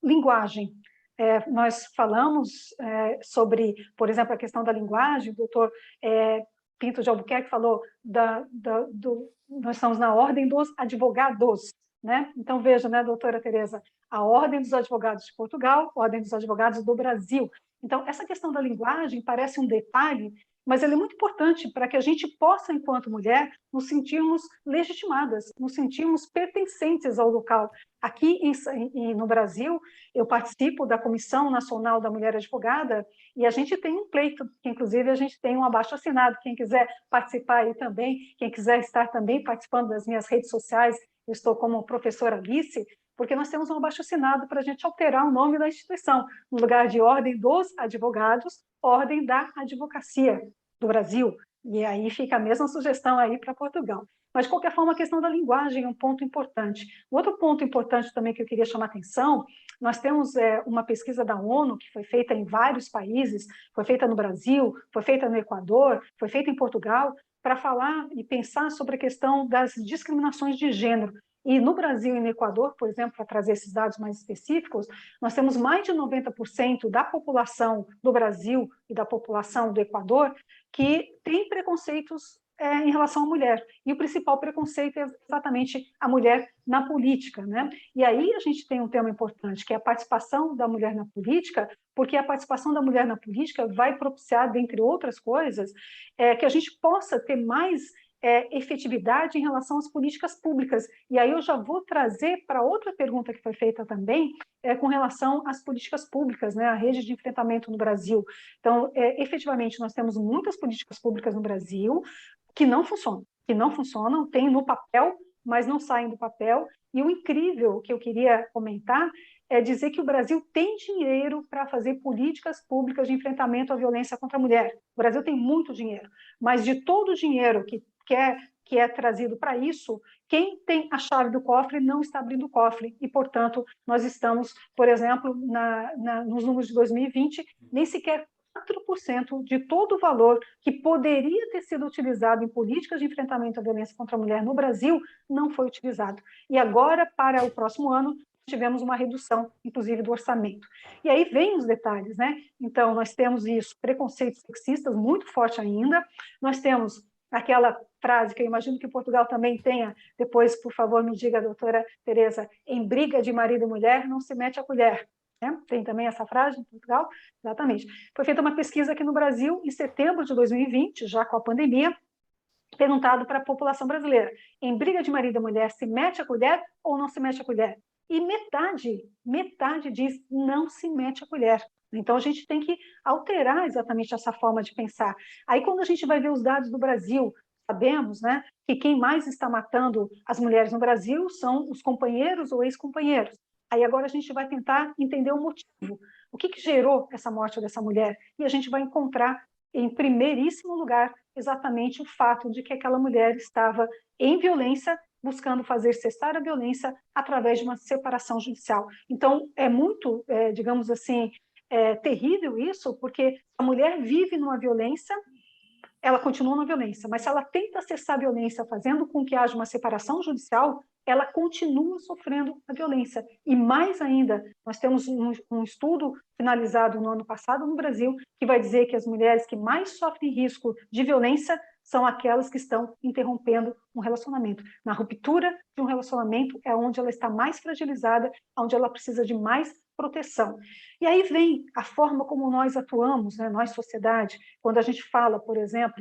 Speaker 3: Linguagem. Nós falamos sobre, por exemplo, a questão da linguagem, o doutor Pinto de Albuquerque falou nós estamos na ordem dos advogados, né? Então, veja, né, doutora Tereza, a Ordem dos Advogados de Portugal, a Ordem dos Advogados do Brasil. Então, essa questão da linguagem parece um detalhe, mas ela é muito importante para que a gente possa, enquanto mulher, nos sentirmos legitimadas, nos sentirmos pertencentes ao local. Aqui no Brasil, eu participo da Comissão Nacional da Mulher Advogada e a gente tem um pleito, que inclusive a gente tem um abaixo-assinado. Quem quiser participar aí também, quem quiser estar também participando das minhas redes sociais, eu estou como professora Alice, porque nós temos um abaixo-assinado para a gente alterar o nome da instituição, no lugar de Ordem dos Advogados, Ordem da Advocacia do Brasil. E aí fica a mesma sugestão aí para Portugal. Mas, de qualquer forma, a questão da linguagem é um ponto importante. Outro ponto importante também que eu queria chamar a atenção, nós temos uma pesquisa da ONU que foi feita em vários países, foi feita no Brasil, foi feita no Equador, foi feita em Portugal, para falar e pensar sobre a questão das discriminações de gênero. E no Brasil e no Equador, por exemplo, para trazer esses dados mais específicos, nós temos mais de 90% da população do Brasil e da população do Equador que tem preconceitos em relação à mulher. E o principal preconceito é exatamente a mulher na política, né? E aí a gente tem um tema importante, que é a participação da mulher na política, porque a participação da mulher na política vai propiciar, dentre outras coisas, que a gente possa ter mais efetividade em relação às políticas públicas. E aí eu já vou trazer para outra pergunta que foi feita também, com relação às políticas públicas, né, a rede de enfrentamento no Brasil. Então, efetivamente, nós temos muitas políticas públicas no Brasil que não funcionam, tem no papel, mas não saem do papel. E o incrível que eu queria comentar é dizer que o Brasil tem dinheiro para fazer políticas públicas de enfrentamento à violência contra a mulher. O Brasil tem muito dinheiro, mas de todo o dinheiro que é trazido para isso, quem tem a chave do cofre não está abrindo o cofre. E, portanto, nós estamos, por exemplo, nos números de 2020, nem sequer 4% de todo o valor que poderia ter sido utilizado em políticas de enfrentamento à violência contra a mulher no Brasil não foi utilizado. E agora, para o próximo ano, tivemos uma redução, inclusive, do orçamento. E aí vem os detalhes, né? Então, nós temos isso, preconceitos sexistas muito forte ainda, nós temos aquela frase que eu imagino que Portugal também tenha, depois, por favor, me diga, doutora Tereza, em briga de marido e mulher não se mete a colher. Tem também essa frase em Portugal? Exatamente. Foi feita uma pesquisa aqui no Brasil, em setembro de 2020, já com a pandemia, perguntado para a população brasileira, em briga de marido e mulher, se mete a colher ou não se mete a colher? E metade diz não se mete a colher. Então, a gente tem que alterar exatamente essa forma de pensar. Aí, quando a gente vai ver os dados do Brasil, sabemos, né, que quem mais está matando as mulheres no Brasil são os companheiros ou ex-companheiros. Aí agora a gente vai tentar entender o motivo. O que gerou essa morte dessa mulher? E a gente vai encontrar, em primeiríssimo lugar, exatamente o fato de que aquela mulher estava em violência, buscando fazer cessar a violência através de uma separação judicial. Então, é muito, digamos assim, terrível isso, porque a mulher vive numa violência, ela continua na violência, mas se ela tenta cessar a violência fazendo com que haja uma separação judicial, ela continua sofrendo a violência. E mais ainda, nós temos um estudo finalizado no ano passado no Brasil, que vai dizer que as mulheres que mais sofrem risco de violência são aquelas que estão interrompendo um relacionamento. Na ruptura de um relacionamento é onde ela está mais fragilizada, onde ela precisa de mais proteção. E aí vem a forma como nós atuamos, né, nós, sociedade, quando a gente fala, por exemplo,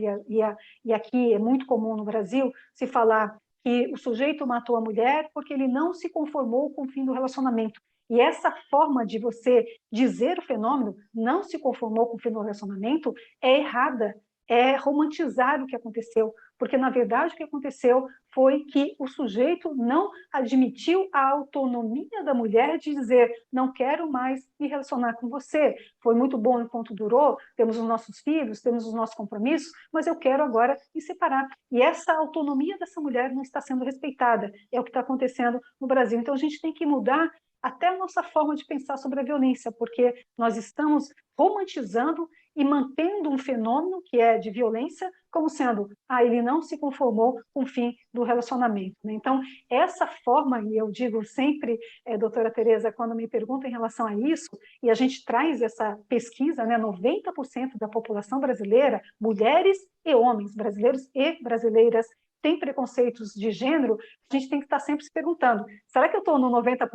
Speaker 3: e aqui é muito comum no Brasil, se falar que o sujeito matou a mulher porque ele não se conformou com o fim do relacionamento. E essa forma de você dizer o fenômeno, não se conformou com o fim do relacionamento, é errada. é romantizar o que aconteceu, porque, na verdade, o que aconteceu foi que o sujeito não admitiu a autonomia da mulher de dizer, não quero mais me relacionar com você, foi muito bom enquanto durou, temos os nossos filhos, temos os nossos compromissos, mas eu quero agora me separar. E essa autonomia dessa mulher não está sendo respeitada, é o que está acontecendo no Brasil. Então, a gente tem que mudar até a nossa forma de pensar sobre a violência, porque nós estamos romantizando e mantendo um fenômeno que é de violência como sendo, ele não se conformou com o fim do relacionamento. Né? Então, essa forma, e eu digo sempre, doutora Tereza, quando me perguntam em relação a isso, e a gente traz essa pesquisa, né, 90% da população brasileira, mulheres e homens, brasileiros e brasileiras, têm preconceitos de gênero, a gente tem que estar sempre se perguntando, será que eu estou no 90%?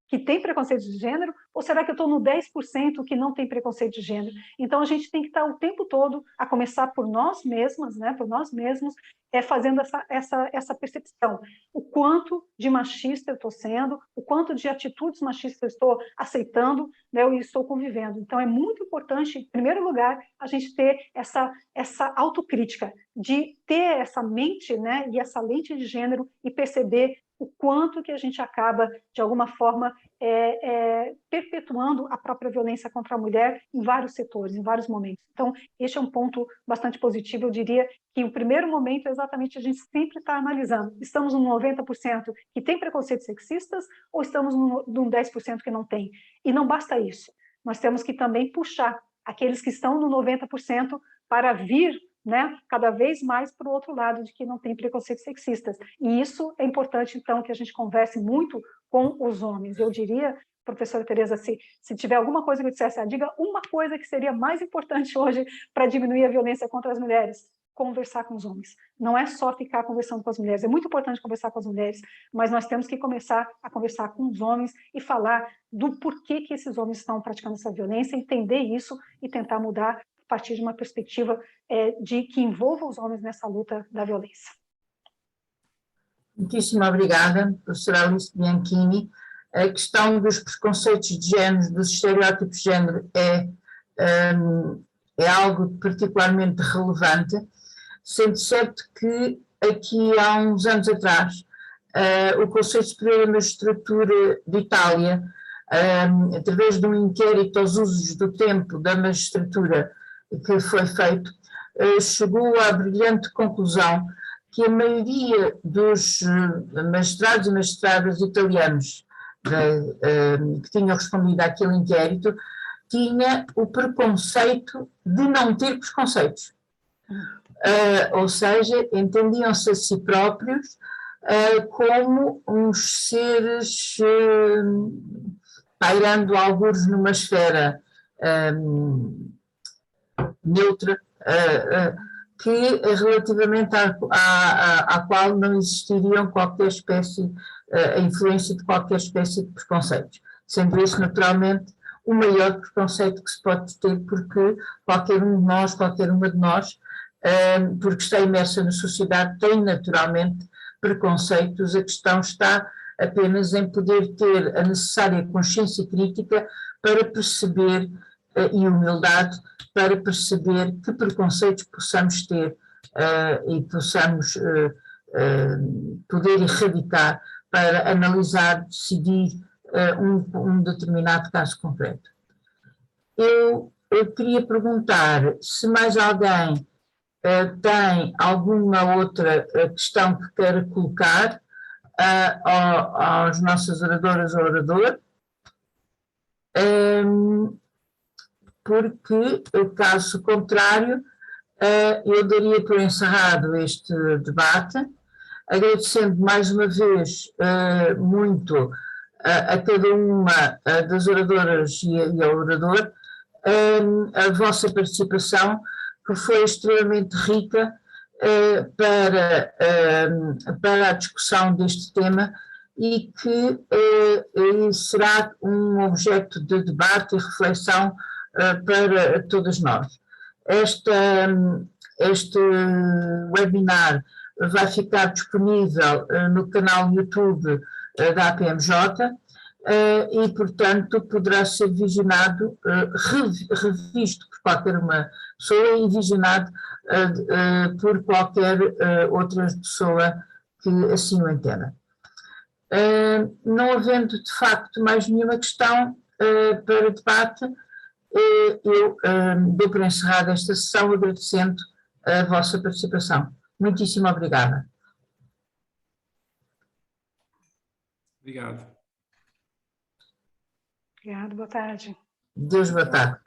Speaker 3: Que tem preconceito de gênero, ou será que eu estou no 10% que não tem preconceito de gênero? Então, a gente tem que estar o tempo todo, a começar por nós mesmas, né, por nós mesmos, fazendo essa percepção. O quanto de machista eu estou sendo, o quanto de atitudes machistas eu estou aceitando, né, eu estou convivendo. Então, é muito importante, em primeiro lugar, a gente ter essa autocrítica, de ter essa mente, né, e essa lente de gênero e perceber o quanto que a gente acaba, de alguma forma, perpetuando a própria violência contra a mulher em vários setores, em vários momentos. Então, este é um ponto bastante positivo. Eu diria que o primeiro momento é exatamente a gente sempre estar analisando. Estamos no 90% que tem preconceitos sexistas ou estamos no 10% que não tem? E não basta isso. Nós temos que também puxar aqueles que estão no 90% para vir, né, cada vez mais para o outro lado de que não tem preconceitos sexistas. E isso é importante, então, que a gente converse muito com os homens. Eu diria, professora Tereza, se tiver alguma coisa que eu dissesse, diga uma coisa que seria mais importante hoje para diminuir a violência contra as mulheres, conversar com os homens. Não é só ficar conversando com as mulheres, é muito importante conversar com as mulheres, mas nós temos que começar a conversar com os homens e falar do porquê que esses homens estão praticando essa violência, entender isso e tentar mudar a partir de uma perspectiva de que envolva os homens nessa luta da violência.
Speaker 1: Muitíssimo obrigada, professora Alice Bianchini. A questão dos preconceitos de género, dos estereótipos de género, é algo particularmente relevante, sendo certo que aqui há uns anos atrás, o Conselho Superior da Magistratura de Itália, através de um inquérito aos usos do tempo da magistratura que foi feito, chegou à brilhante conclusão que a maioria dos magistrados e magistradas italianos que tinham respondido àquele inquérito tinha o preconceito de não ter preconceitos. Ou seja, entendiam-se a si próprios como uns seres pairando algures numa esfera neutra, que relativamente à qual não existiriam qualquer espécie, a influência de qualquer espécie de preconceitos. Sendo esse, naturalmente, o maior preconceito que se pode ter, porque qualquer um de nós, qualquer uma de nós, porque está imersa na sociedade, tem naturalmente preconceitos. A questão está apenas em poder ter a necessária consciência crítica para perceber, e humildade, para perceber que preconceitos possamos ter e possamos poder erradicar para analisar, decidir um determinado caso concreto. Eu queria perguntar se mais alguém tem alguma outra questão que queira colocar às nossas oradoras ou orador. Porque, caso contrário, eu daria por encerrado este debate, agradecendo mais uma vez muito a cada uma das oradoras e ao orador a vossa participação, que foi extremamente rica para a discussão deste tema e que será um objeto de debate e reflexão para todas nós. Este webinar vai ficar disponível no canal YouTube da APMJ e, portanto, poderá ser visionado, revisto por qualquer uma pessoa e visionado por qualquer outra pessoa que assim o entenda. Não havendo, de facto, mais nenhuma questão para debate, eu dou por encerrada esta sessão agradecendo a vossa participação. Muitíssimo obrigada.
Speaker 4: Obrigado.
Speaker 3: Obrigada, boa tarde.
Speaker 1: Deus, boa tarde.